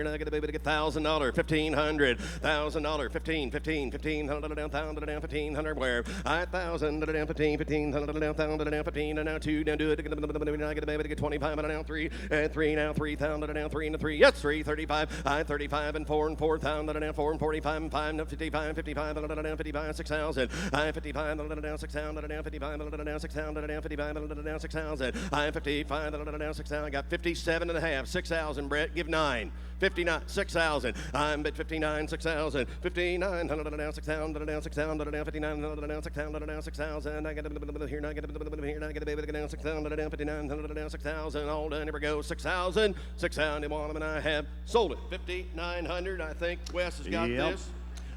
not gonna be able to get $1,000, $1,500, $1,000, 1,500 down, 1,000 down, 1,500 where? 1,000 down, 1,500 down, 1,000 down, 15 and now 2 down. Do it. You're not gonna be able to get 25 now, 3 and 3 now, 3,000 down, 3 and 3. Yes, 335. 35 and 4 and 4,000 down, 4 and 45 and 5 and 55, 55 down, 55, 6,000. 55 down, 6,000 down, 55 down, 6,000. Down, 55 down, 6,000. I'm 55 down, 6,000. I got 57 and a half, 6,000. Brett, give 9. 59, 6,000. I'm at 59, 6,000. 59 down, 6,000 down, 6,000 down, 59 down, 6,000 down, 6,000. I got here, not get here, not get a baby down, 6,000 down, 59 down, 6,000. All done. Here we go. 6,000, 6,000. You want them, and I have sold it. 5,900. I think Wes has got this.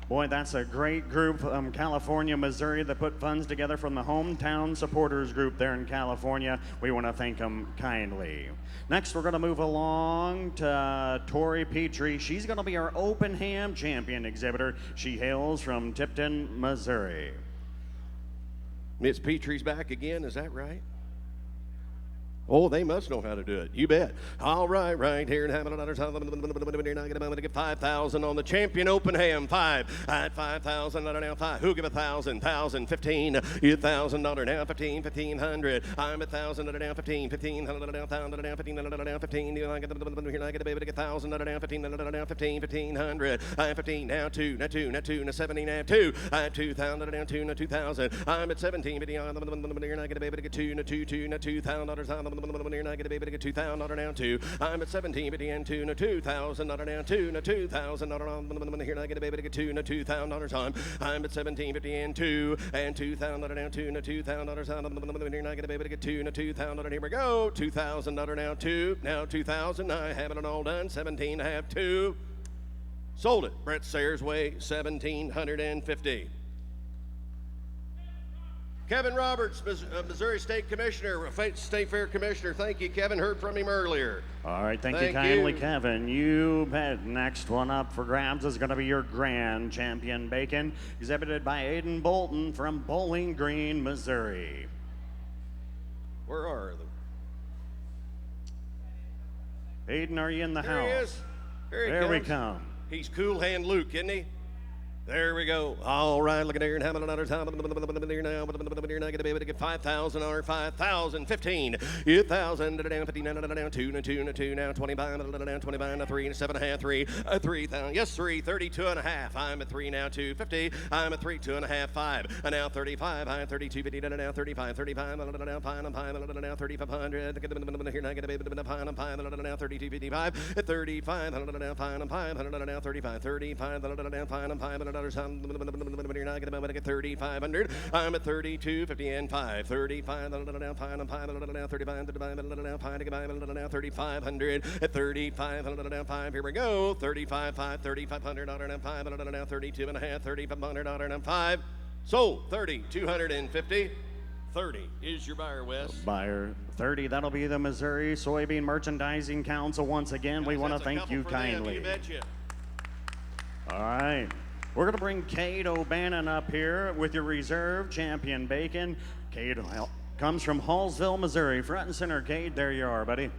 Boy, that's a great group from California, Missouri that put funds together from the hometown supporters group there in California. We want to thank them kindly. Next, we're going to move along to Tori Petrie. She's going to be our open ham champion exhibitor. She hails from Tipton, Missouri. Miss Petrie's back again, is that right? Oh, they must know how to do it. You bet. All right, right here. You're not going to get 5,000 on the champion open ham. 5 at 5,000. Now 5. Who give 1,000? 1,000. 15. You $1,000 now. 15. 1,500. I'm 1,000 now. 15. 1,500 now. 1,000 now. 1,500 now. 15. You're not going to be able to get 1,000 now. 1,500 now. 15. 1,500. I'm 15 now. 2 now. 2 now. 2 now. 17 now. 2. I'm 2,000 now. 2 now. 2,000. I'm at 17. You're not going to be able to get 2 now. 2 2 now. $2,000. You're not going to be able to get 2,000 down 2. I'm at 17, but and 2 no 2,000 down 2 no 2,000 you're not going to be able to get 2 no $2,000 on. I'm at 17, but and 2 and 2,000 down 2 no $2,000 you're not going to be able to get 2 no 2,000. Here we go. 2,000 now 2 now 2,000. I have it all done. 17. I have 2. Sold it. Brett Sayers way 1,750. Kevin Roberts, Missouri State Commissioner, State Fair Commissioner. Thank you, Kevin. Heard from him earlier. All right, thank you Thank kindly, you. Kevin. You bet. Next one up for grabs is going to be your grand champion bacon, exhibited by Aiden Bolton from Bowling Green, Missouri. Where are they? Aiden, are you in the There he house? is. Here he There we comes. come. He's Cool Hand Luke, isn't he? There we go. All right, look at there and having another time. Here now, you're not gonna be able to get 5,000 or 5,000, 15, 1,000, down 59, down 2, now 25, down 25, now 3, 7.5, 3, 3,000. Yes, 3, 32.5. I'm at 3 now, 250. I'm at 3, 2.5, 5. And now 35. I'm 32, 50, now 35, 35, now 5, now 3,500. Here now gonna be able to 5, now 32, 55, at 35, now 5, now 35, 35, now 5, you're not going to be able to get 3,500. I'm at 32, 50, and 5. 35, now 5, now 35, now 3,500. At 35, now 5. Here we go. 35, 5, 3,500, now 5, now 32 and a half, 3,500, now 5. Sold. 30, 250. 30 is your buyer, Wes. Buyer 30, that'll be the Missouri Soybean Merchandising Council. Once again, we want to That's a thank couple you for them, kindly. you betcha. All right. We're going to bring Cade O'Bannon up here with your reserve champion bacon. Cade comes from Hallsville, Missouri. Front and center, Cade. There you are, buddy.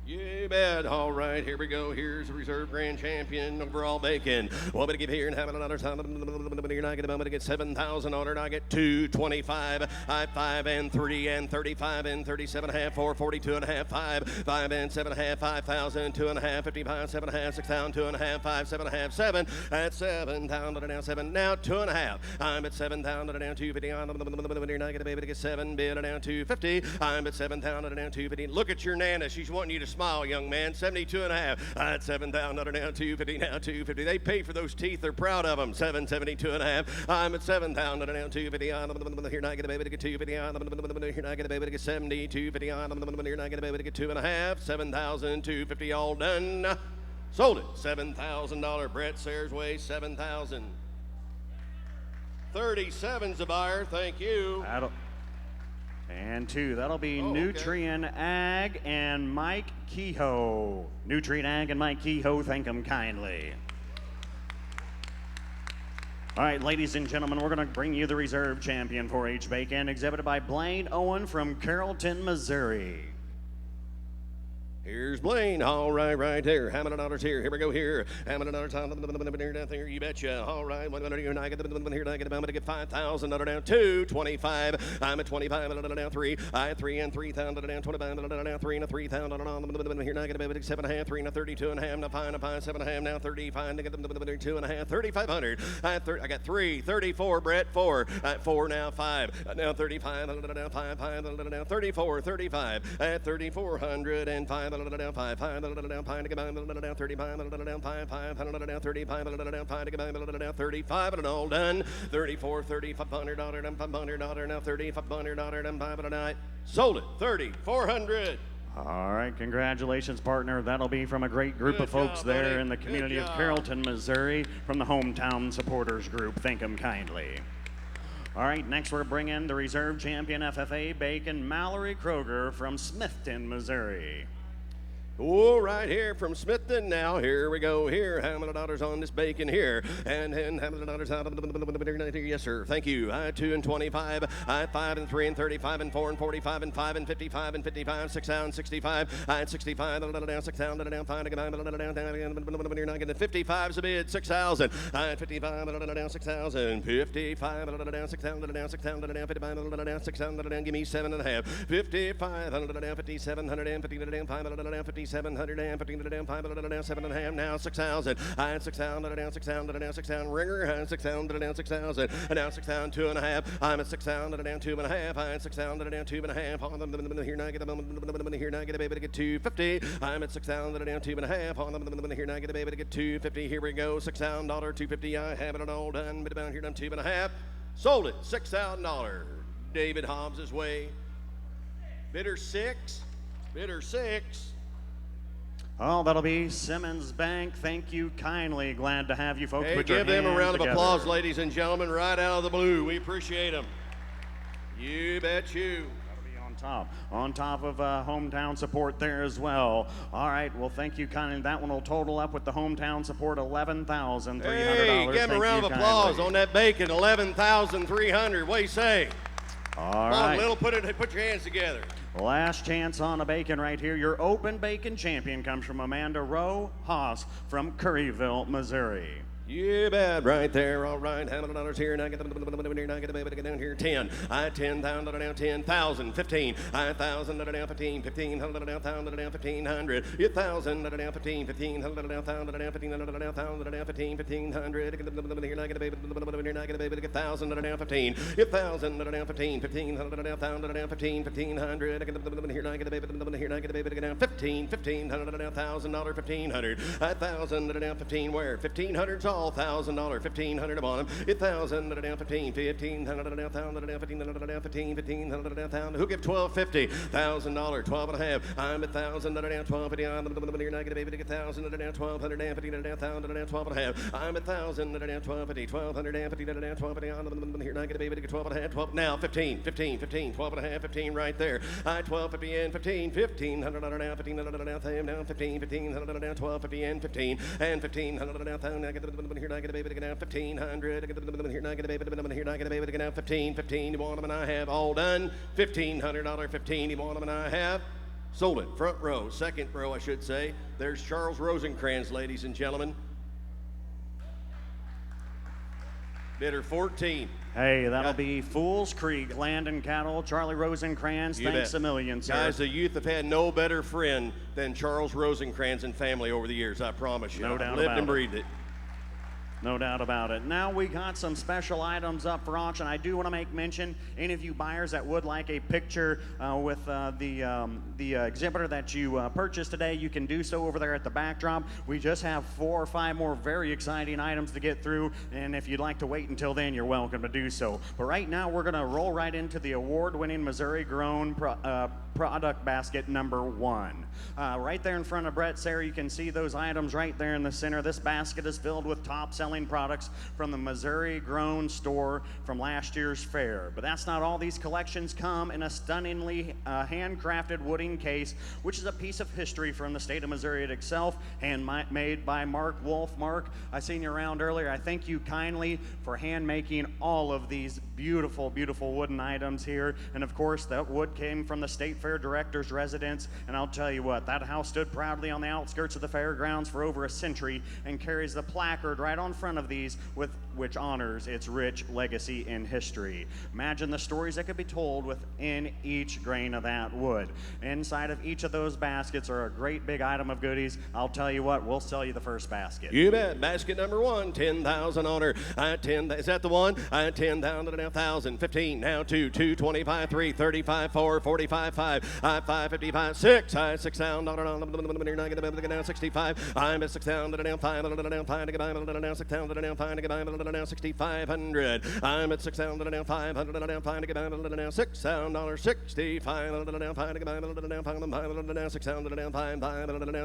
You bet. All right, here we go. Here's the reserve grand champion overall bacon. Want me to give here and have another time? You're not going to get 7,000 ordered. I get 225. I 5 and 3 and 35 and 37.5, 4, 42.5, 5, 5 and 7.5, 5,000, 2.5, 55, 7.5, 6,000, 2.5, 5, 7.5, 7. At 7 down to now 7. Now 2.5. I'm at 7 down to now 250. You're not going to be able to get 7 bid down 250. I'm at 7 down to now 250. Look at your Nana. She's wanting you to smile, young man. 72.5. At 7 down, now 250, now 250. They pay for those teeth. They're proud of them. 772.5. I'm at 7 down, now 250. You're not going to be able to get 250. You're not going to be able to get 70, 250. You're not going to be able to get 2.5. 7,250 all done. Sold it. $7,000. Brett Sayers Way, 7,000. 37's a buyer. Thank you. And 2, that'll be Oh, okay. Nutrient Ag and Mike Kehoe. Nutrient Ag and Mike Kehoe, thank them kindly. All right, ladies and gentlemen, we're going to bring you the reserve champion 4-H bacon, exhibited by Blaine Owen from Carrollton, Missouri. Here's Blaine. All right, right there. How many dollars here? Here we go here. How many dollars down there? You betcha. All right. What are you going to get 5,000 down 225. I'm at 25 down 3. I 3 and 3,000 down 25 down 3 and 3,000 down. Here now going to be 7.5, 3 and 32.5. Now 5 and 5, 7.5. Now 35. 2.5, 3,500. I got 3, 34. Brett 4. At 4 now 5. Now 35. Now 5, 5 now 34, 35. At 3,400 and 5. Down 5, 5 down 5 to get down 35 down 5, 500 down 35 down 5 to get down 35 and all done. 34, 3,500 down 500 now 3,500 down 500. Sold it. 3,400. All right, congratulations, partner. That'll be from a great group of folks job, there buddy. in the Good community of job. Carrollton, Missouri, from the Hometown Supporters Group. Thank them kindly. All right, next we're bringing the reserve champion FFA bacon, Mallory Kroger from Smithton, Missouri. Oh, right here from Smithton now. Here we go here. How many dollars on this bacon here? And how many dollars out? Yes, sir. Thank you. I 2 and 25. I 5 and 3 and 35 and 4 and 45 and 5 and 55 and 55. 6 down 65. I 65 down 6 down 5 down. You're not getting 55's a bid. 6,000. I 55 down 6,000. 55 down 6,000 down 6,000 down 55 down 6,000 down. Give me 7.5. 55 down 5,700 and 50 down 5 down 50. 700 and 15 down 5 down 7.5 now 6,000. I had 6,000 down 6,000 down 6,000 ringer. I had 6,000 down 6,000 now 6,000 2.5. I'm at 6,000 down 2.5. I had 6,000 down 2.5. On the here now get here now get a baby to get 250. I'm at 6,000 down 2.5. On the here now get a baby to get 250. Here we go. $6,000 250. I have it all done. But down here done 2.5. Sold it. $6,000. David Hobbs's way. Bidder 6. Bidder 6. Oh, that'll be Simmons Bank. Thank you kindly. Glad to have you folks. Hey, put your give them a hands round of together. applause, ladies and gentlemen, right out of the blue. We appreciate them. You bet you. On top of hometown support there as well. All right, well, thank you kindly. That one will total up with the hometown support $11,300. Hey, give him a round of applause on that bacon, $11,300. What do you say? All Come right. on, Little, put your hands together. Last chance on a bacon right here. Your open bacon champion comes from Amanda Rowe Haas from Curryville, Missouri. You bet, right there. All right, $100 here. Now get the now get the down here. 10. I 10,000 down 10,000. 15. I 1,000 down 15. 1,500 down 1,000 down 1,500. 1,000 down 15. 1,500 down 1,000 down 1,500 down 1,000 down 15. 1,500. Here now get a baby. Here now get a baby. 1,000 down 15. 1,000 down 15. 1,500 down 1,000 down 15. 1,500. Here now get a baby. Here now get a baby. Down 15. 1,500 down $1,000. 1,500. 1,000 down 15. Where? 1,500's all. $1,000, 1,500 on him. 1,000 down 15, 1,500 down 1,000 down 1,500 down 15, 1,500 down 1,000. Who give 1,250? $1,000, 12 and a half. I'm 1,000 down 1,250. I'm here now get a baby to get 1,000 down 1,200 down 15 down 1,000 down 12 and a half. I'm 1,000 down 1,250, 1,200 down 50 down 1,250. I'm here now get a baby to get 12 and a half. 12 now 15, 15, 15, 12 and a half, 15 right there. I 1,250 and 15, 1,500 down 1,500 down 15, 1,500 down 1,250 and 15 and 1,500 down 1,000. Now get the here now get a baby to get down 1,500. Here now get a baby here now get a baby to get down 15, 15. You want them and I have all done. $1,500, 15. You want them and I have sold it. Front row, second row, I should say. There's Charles Rosencrans, ladies and gentlemen. Bidder 14. Hey, that'll be Fools Creek Land and Cattle. Charlie Rosencrans, thanks a million, sir. Guys, the youth have had no better friend than Charles Rosencrans and family over the years, I promise you. No doubt I've lived about and it. breathed it. No doubt about it. Now we got some special items up for auction. I do want to make mention, any of you buyers that would like a picture with the exhibitor that you purchased today, you can do so over there at the backdrop. We just have 4 or 5 more very exciting items to get through, and if you'd like to wait until then, you're welcome to do so. But right now, we're going to roll right into the award-winning Missouri-grown product basket number 1. Right there in front of Brett, Sarah, you can see those items right there in the center. This basket is filled with top-selling products from the Missouri-grown store from last year's fair. But that's not all. These collections come in a stunningly handcrafted wooden case, which is a piece of history from the state of Missouri itself, handmade by Mark Wolf. Mark, I seen you around earlier. I thank you kindly for hand making all of these beautiful, beautiful wooden items here. And of course, that wood came from the State Fair Director's residence. And I'll tell you what, that house stood proudly on the outskirts of the fairgrounds for over a century and carries the placard right on front of these, which honors its rich legacy and history. Imagine the stories that could be told within each grain of that wood. Inside of each of those baskets are a great big item of goodies. I'll tell you what, we'll sell you the first basket. You bet. Basket number 1, 10,000 on her. Is that the one? 10,000 and 1,000. 15, now 2, 2, 25, 3, 35, 4, 45, 5, 5, 55, 6, 6,000 on 65. I'm at 6,000 and 5, 6,000 and 6,500. I'm at 6,000 and 500 and 5, 6,000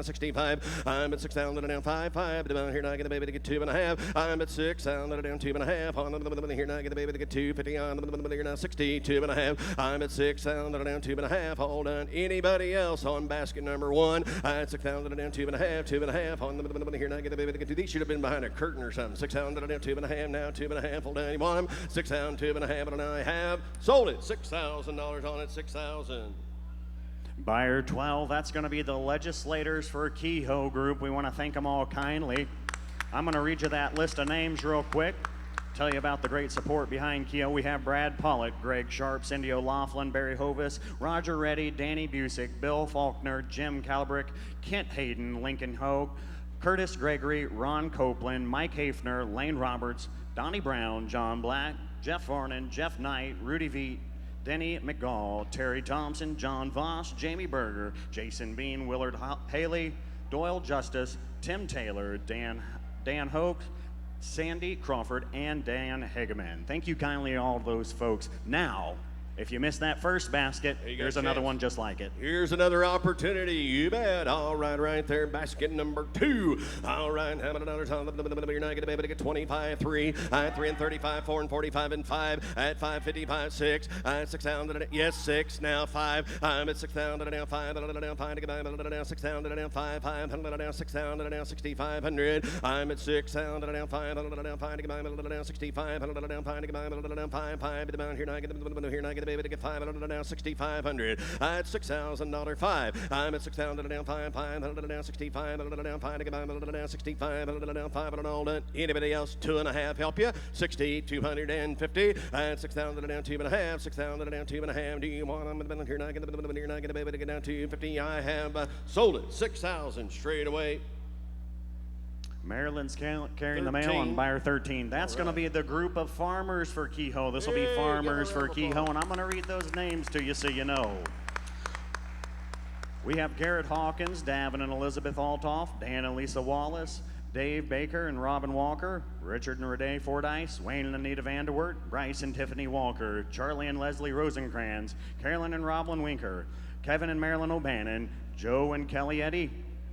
65. I'm at 6,000 and 5, here now I get a baby to get 2.5. I'm at 6,000 and 2.5. Here now I get a baby to get 250 on. Here now 62.5. I'm at 6,000 and 2.5. Hold on. Anybody else on basket number 1? At 6,000 and 2.5 on. Here now I get a baby to get 2. These should have been behind a curtain or something. 6,000 and 2.5 now 2.5. Hold on. You want them? 6,000 2.5, and I have sold it. $6,000 on it. 6,000. Buyer 12, that's going to be the legislators for Kehoe Group. We want to thank them all kindly. I'm going to read you that list of names real quick. Tell you about the great support behind Kehoe. We have Brad Pollock, Greg Sharp, Cindy O'Laughlin, Barry Hovis, Roger Reddy, Danny Busick, Bill Faulkner, Jim Calbrick, Kent Hayden, Lincoln Hogue, Curtis Gregory, Ron Copeland, Mike Hafner, Lane Roberts, Donnie Brown, John Black, Jeff Varnon, Jeff Knight, Rudy Veet, Denny McGall, Terry Thompson, John Voss, Jamie Berger, Jason Bean, Willard Haley, Doyle Justice, Tim Taylor, Dan Hoke, Sandy Crawford, and Dan Hageman. Thank you kindly to all those folks. Now, If you missed that first basket, There you go, here's another chance. one just like it. Here's another opportunity. You bet. All right there. Basket number 2. All right. How many dollars? You're not going to be able to get 25, 3, 3 and 35, 4 and 45 and 5 at 555, 6, 6 down. Yes, 6 now 5. I'm at 6 down. Now 5. Now 5 to get by. Now 6 down. Now 5. 5. Now 6 down. Now 6,500. I'm at 6 down. Now 5. Now 5 to get by. Now 65. Now 5 to get by. Now 5. 5 down. Here now get able to get 500 now 6,500 at $6,000 5. I'm at 6,000 down 5 now 65 down 5 to get now 65 down 5 all done. Anybody else 2.5 help you? 6,250 at 6,000 down 2.5 6,000 down 2.5. Do you want them? You're not going to be able to get down 250. I have sold it 6,000 straight away. Maryland's carrying the mail 13. on buyer 13. That's going to be the group of farmers for Kehoe. This will be Hey, farmers give a for round of Kehoe, applause. and I'm going to read those names to you so you know. We have Garrett Hawkins, Davin and Elizabeth Altoff, Dan and Lisa Wallace, Dave Baker and Robin Walker, Richard and Renee Fordyce, Wayne and Anita Vanderwert, Bryce and Tiffany Walker, Charlie and Leslie Rosencrantz, Carolyn and Roblin Winker, Kevin and Marilyn O'Bannon, Joe and Kelly Eddy,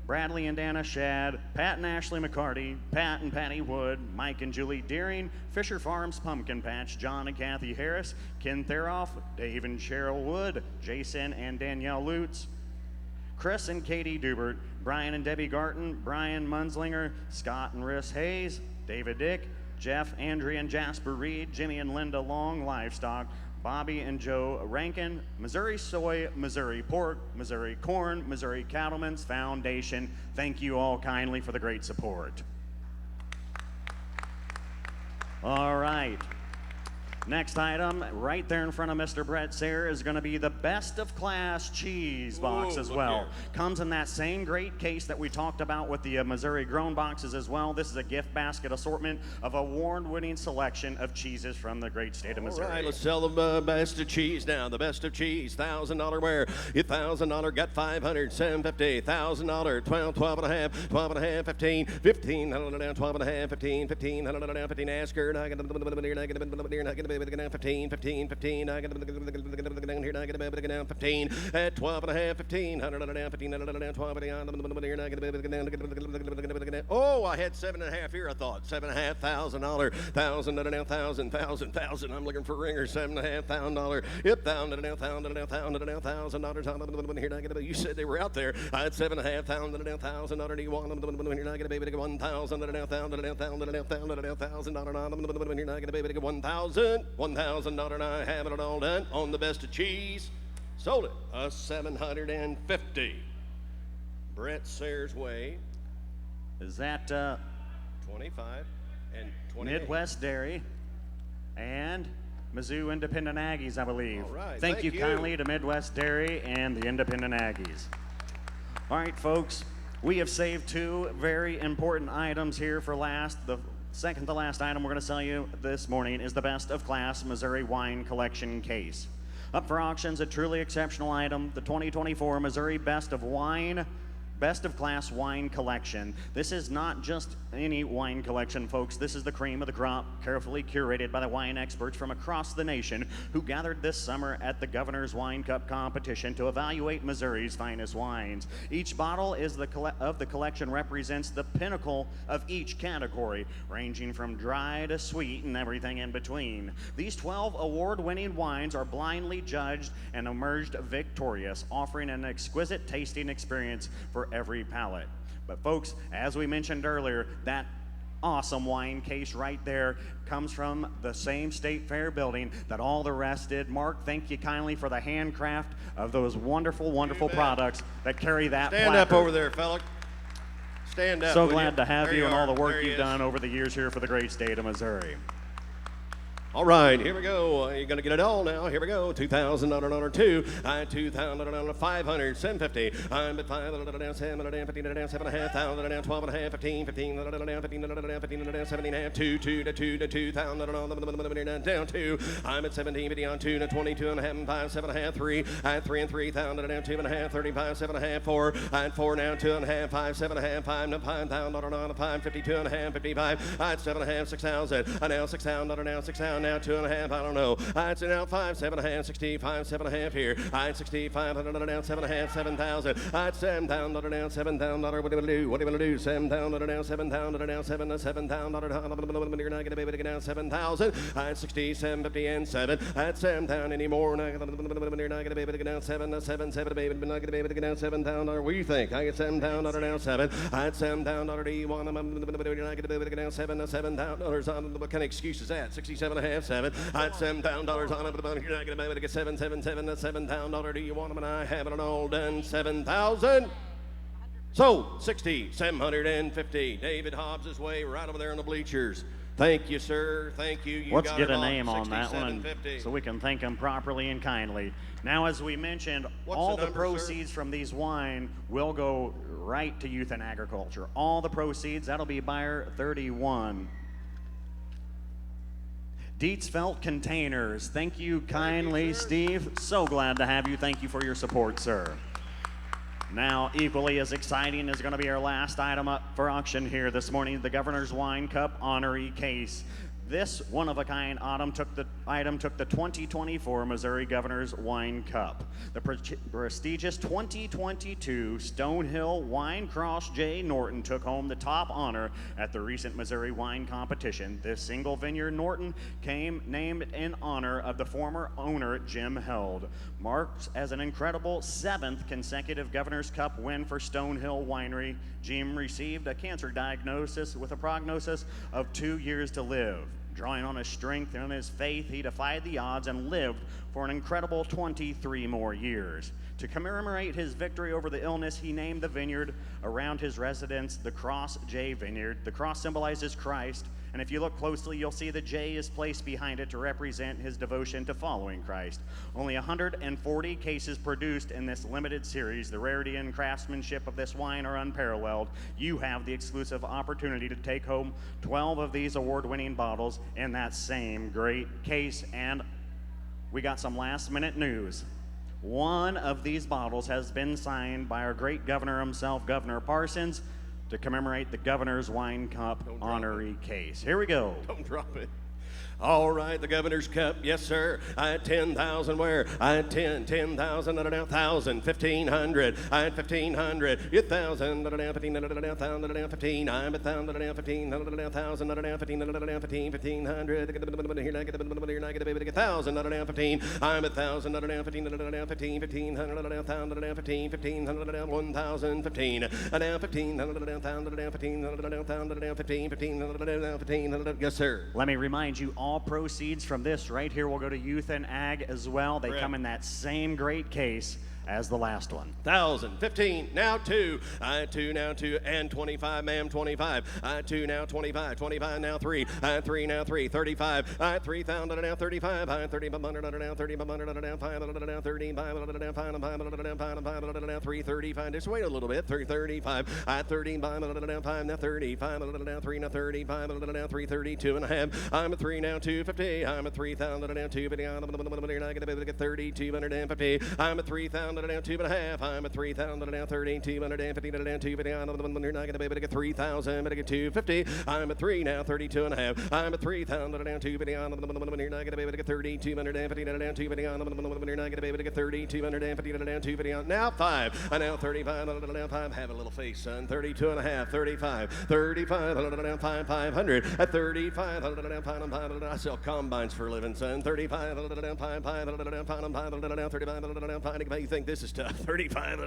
Bradley and Dana Shad, Pat and Ashley McCarty, Pat and Patty Wood, Mike and Julie Deering, Fisher Farms Pumpkin Patch, John and Kathy Harris, Ken Theroff, Dave and Cheryl Wood, Jason and Danielle Lutz, Chris and Katie Dubert, Brian and Debbie Garton, Brian Munslinger, Scott and Riss Hayes, David Dick, Jeff, Andrea and Jasper Reed, Jimmy and Linda Long, Livestock, Bobby and Joe Rankin, Missouri Soy, Missouri Pork, Missouri Corn, Missouri Cattlemen's Foundation. Thank you all kindly for the great support. All right. Next item, right there in front of Mr. Brett Sayre, is going to be the best of class cheese box Whoa, as look well. here. Comes in that same great case that we talked about with the Missouri grown boxes as well. This is a gift basket assortment of award-winning selection of cheeses from the great state of Missouri. All right, let's sell the best of cheese now. The best of cheese, $1,000 where? $1,000 got 500, $750, $1,000, 12, 12 and a half, 12 and a half, 15, 15, 12 and a half, 15, 15, 15, ask her, I get 15, 15, 15, I get here, I get down 15, at 12 and a half, 15, 15, 12, oh, I had 7.5 here, I thought, $7,500, $1,000, I'm looking for ringers, $7,500, yep, $1,000, here, I get you said they were out there, I had $7,500, $1,000, do you want them, here, I get a baby to get $1,000, $1,000, here, I get a baby to get $1,000, and I have it all done on the best of cheese. Sold it, $750. Brett Sayre's Way, Is that 25 and 28. Midwest Dairy and Mizzou Independent Aggies, I believe. All right, Thank thank you you. kindly to Midwest Dairy and the Independent Aggies. All right, folks, we have saved 2 very important items here for last. The second to last item we're going to sell you this morning is the Best of Class Missouri Wine Collection Case. Up for auctions, a truly exceptional item, the 2024 Missouri Best of Class Wine Collection. This is not just any wine collection, folks. This is the cream of the crop, carefully curated by the wine experts from across the nation who gathered this summer at the Governor's Wine Cup competition to evaluate Missouri's finest wines. Each bottle of the collection represents the pinnacle of each category, ranging from dry to sweet and everything in between. These 12 award-winning wines are blindly judged and emerged victorious, offering an exquisite tasting experience for every palate. But folks, as we mentioned earlier, that awesome wine case right there comes from the same State Fair building that all the rest did. Mark, thank you kindly for the handcraft of those wonderful, wonderful bet. products that carry that Stand up placard. over there, fella. Stand up. So will glad you? to have There you and all the are. work There he you've is. done over the years here for the great state of Missouri. All right, here we go. You're gonna get it all now. Here we go. $2,000 2. I $2,000 500 750. I'm at 5 7 15 7.5 thousand 12 and a half 15 15 17 half 2 2 to 2 to 2,000 down 2. I'm at 17 50 on 2 to 22 and a half 5 7.5 3. I 3 and 3,000 down 2 and a half 35 7.5 4. I 4 now 2 and a half 5 7.5 5 to 5,000 on 5 52 and a half 55. I 7.5 6,000. I now 6,000 now 6,000. now 2.5, I don't know. I'd say now 5, 7.5, 65, 7.5 here. I'd 65, down 7.5, 7,000. I'd $7 down, $7,000. What do you want to do? What do you want to do? $7 down, $7 down, $7,000. You're not going to be able to get down 7,000. I'd 60, 750 and 7. I'd $7 down anymore. You're not going to be able to get down 7, 7, 7, baby. Not going to be able to get down $7,000. What do you think? I get $7 down, $7. I'd $7 do you want them? You're not going to be able to get down $7,000. What kind of excuse is that? 67.5, 7. I'd $7 on it, but you're not going to be able to get $7,000. Do you want them? And I have it all done 7,000. So 60, 750. David Hobbs' way right over there in the bleachers. Thank you, sir. Thank you. You Let's got get it a all. name on that one 67.50. so we can thank him properly and kindly. Now, as we mentioned, What's all the the number, proceeds from these wine will go right to youth and agriculture. All the proceeds, that'll be buyer 31. Dietzfeld Containers, thank you kindly, Steve. So glad to have you. Thank you for your support, sir. Now, equally as exciting is going to be our last item up for auction here this morning, the Governor's Wine Cup Honoree Case. This one-of-a-kind item took the 2024 Missouri Governor's Wine Cup. The prestigious 2022 Stonehill Wine Cross J. Norton took home the top honor at the recent Missouri wine competition. This single vineyard Norton came named in honor of the former owner Jim Held. Marks as an incredible 7th consecutive Governor's Cup win for Stonehill Winery. Jim received a cancer diagnosis with a prognosis of 2 years to live. Drawing on his strength and his faith, he defied the odds and lived for an incredible 23 more years. To commemorate his victory over the illness, he named the vineyard around his residence the Cross J Vineyard. The cross symbolizes Christ, and if you look closely, you'll see the J is placed behind it to represent his devotion to following Christ. Only 140 cases produced in this limited series. The rarity and craftsmanship of this wine are unparalleled. You have the exclusive opportunity to take home 12 of these award-winning bottles in that same great case. And we got some last-minute news. One of these bottles has been signed by our great governor himself, Governor Parsons, to commemorate the Governor's Wine Cup honoree case. Here we go. Don't drop it. All right, the Governor's Cup, yes, sir. I had 10,000 where? I had 10,000, 1,000, 1,500. I had 1,500, 1,000, 1,500, 1,000, I'm 1,000, 1,500, 1,000, 1,500, 1,500. Here, I get 1,000, 1,15. I'm 1,000, 1,15, 1,500, 1,000, 1,500, 1,015. Now 1,500, yes, sir. Let me remind you, all proceeds from this right here will go to Youth and Ag as well. They come in that same great case as the last one. 1,000, 15, now 2. I had 2, now 2, and 25, ma'am, 25. I had 2, now 25, 25, now 3. I had 3, now 3, 35. I had 3,000, now 35. I had 3,500, now 3,500, now 500, now 35, now 500, now 335. Just wait a little bit, 335. I had 13,500, now 5, now 35, now 3, now 35, now 332 and a half. I'm a 3, now 250. I'm a 3,000, now 250. I'm not going to get 3,250. I'm a 3,000. Down 2.5. I'm at 3,000 down 13, 250 down 250. You're not going to be able to get 3,000, but I get 250. I'm at 3 now, 32.5. I'm at 3,000 down 250. You're not going to be able to get 3,250 down 250. You're not going to be able to get 3,250 down 250. Now 5. Now 35 down 5. Have a little face, son. 32.5, 35, 35 down 5, 500. At 35 down 5. I sell combines for a living, son. 35 down 5, 5 down 5, 35 down 5. You think this is tough? 35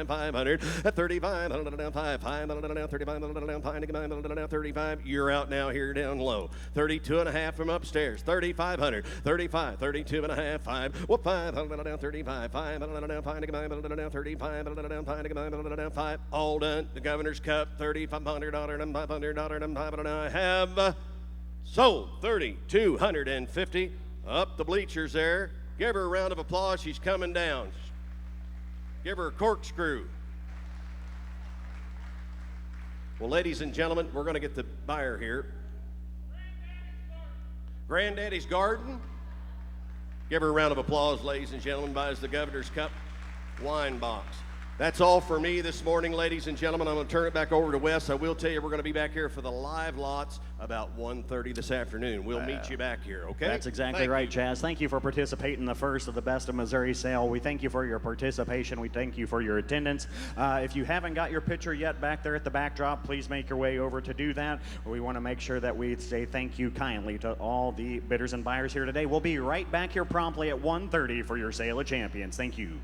500. At 35 5, 35. You're out now here down low. 32.5 from upstairs. 3,500. 35, 32.5, 5. Well, 500 down 35. 500 down 35 5. All done. The Governor's Cup. $3,500 and $500 and $500. I have sold 3,250. Up the bleachers there. Give her a round of applause. She's coming down. Give her a corkscrew. Well, ladies and gentlemen, we're going to get the buyer here. Granddaddy's Garden. Give her a round of applause, ladies and gentlemen. Buys the Governor's Cup wine box. That's all for me this morning, ladies and gentlemen. I'm going to turn it back over to Wes. I will tell you we're going to be back here for the live lots about 1:30 this afternoon. We'll meet you back here, okay? That's exactly Thank right, you. Chaz. Thank you for participating in the first of the Best of Missouri sale. We thank you for your participation. We thank you for your attendance. If you haven't got your picture yet back there at the backdrop, please make your way over to do that. We want to make sure that we say thank you kindly to all the bidders and buyers here today. We'll be right back here promptly at 1:30 for your Sale of Champions. Thank you.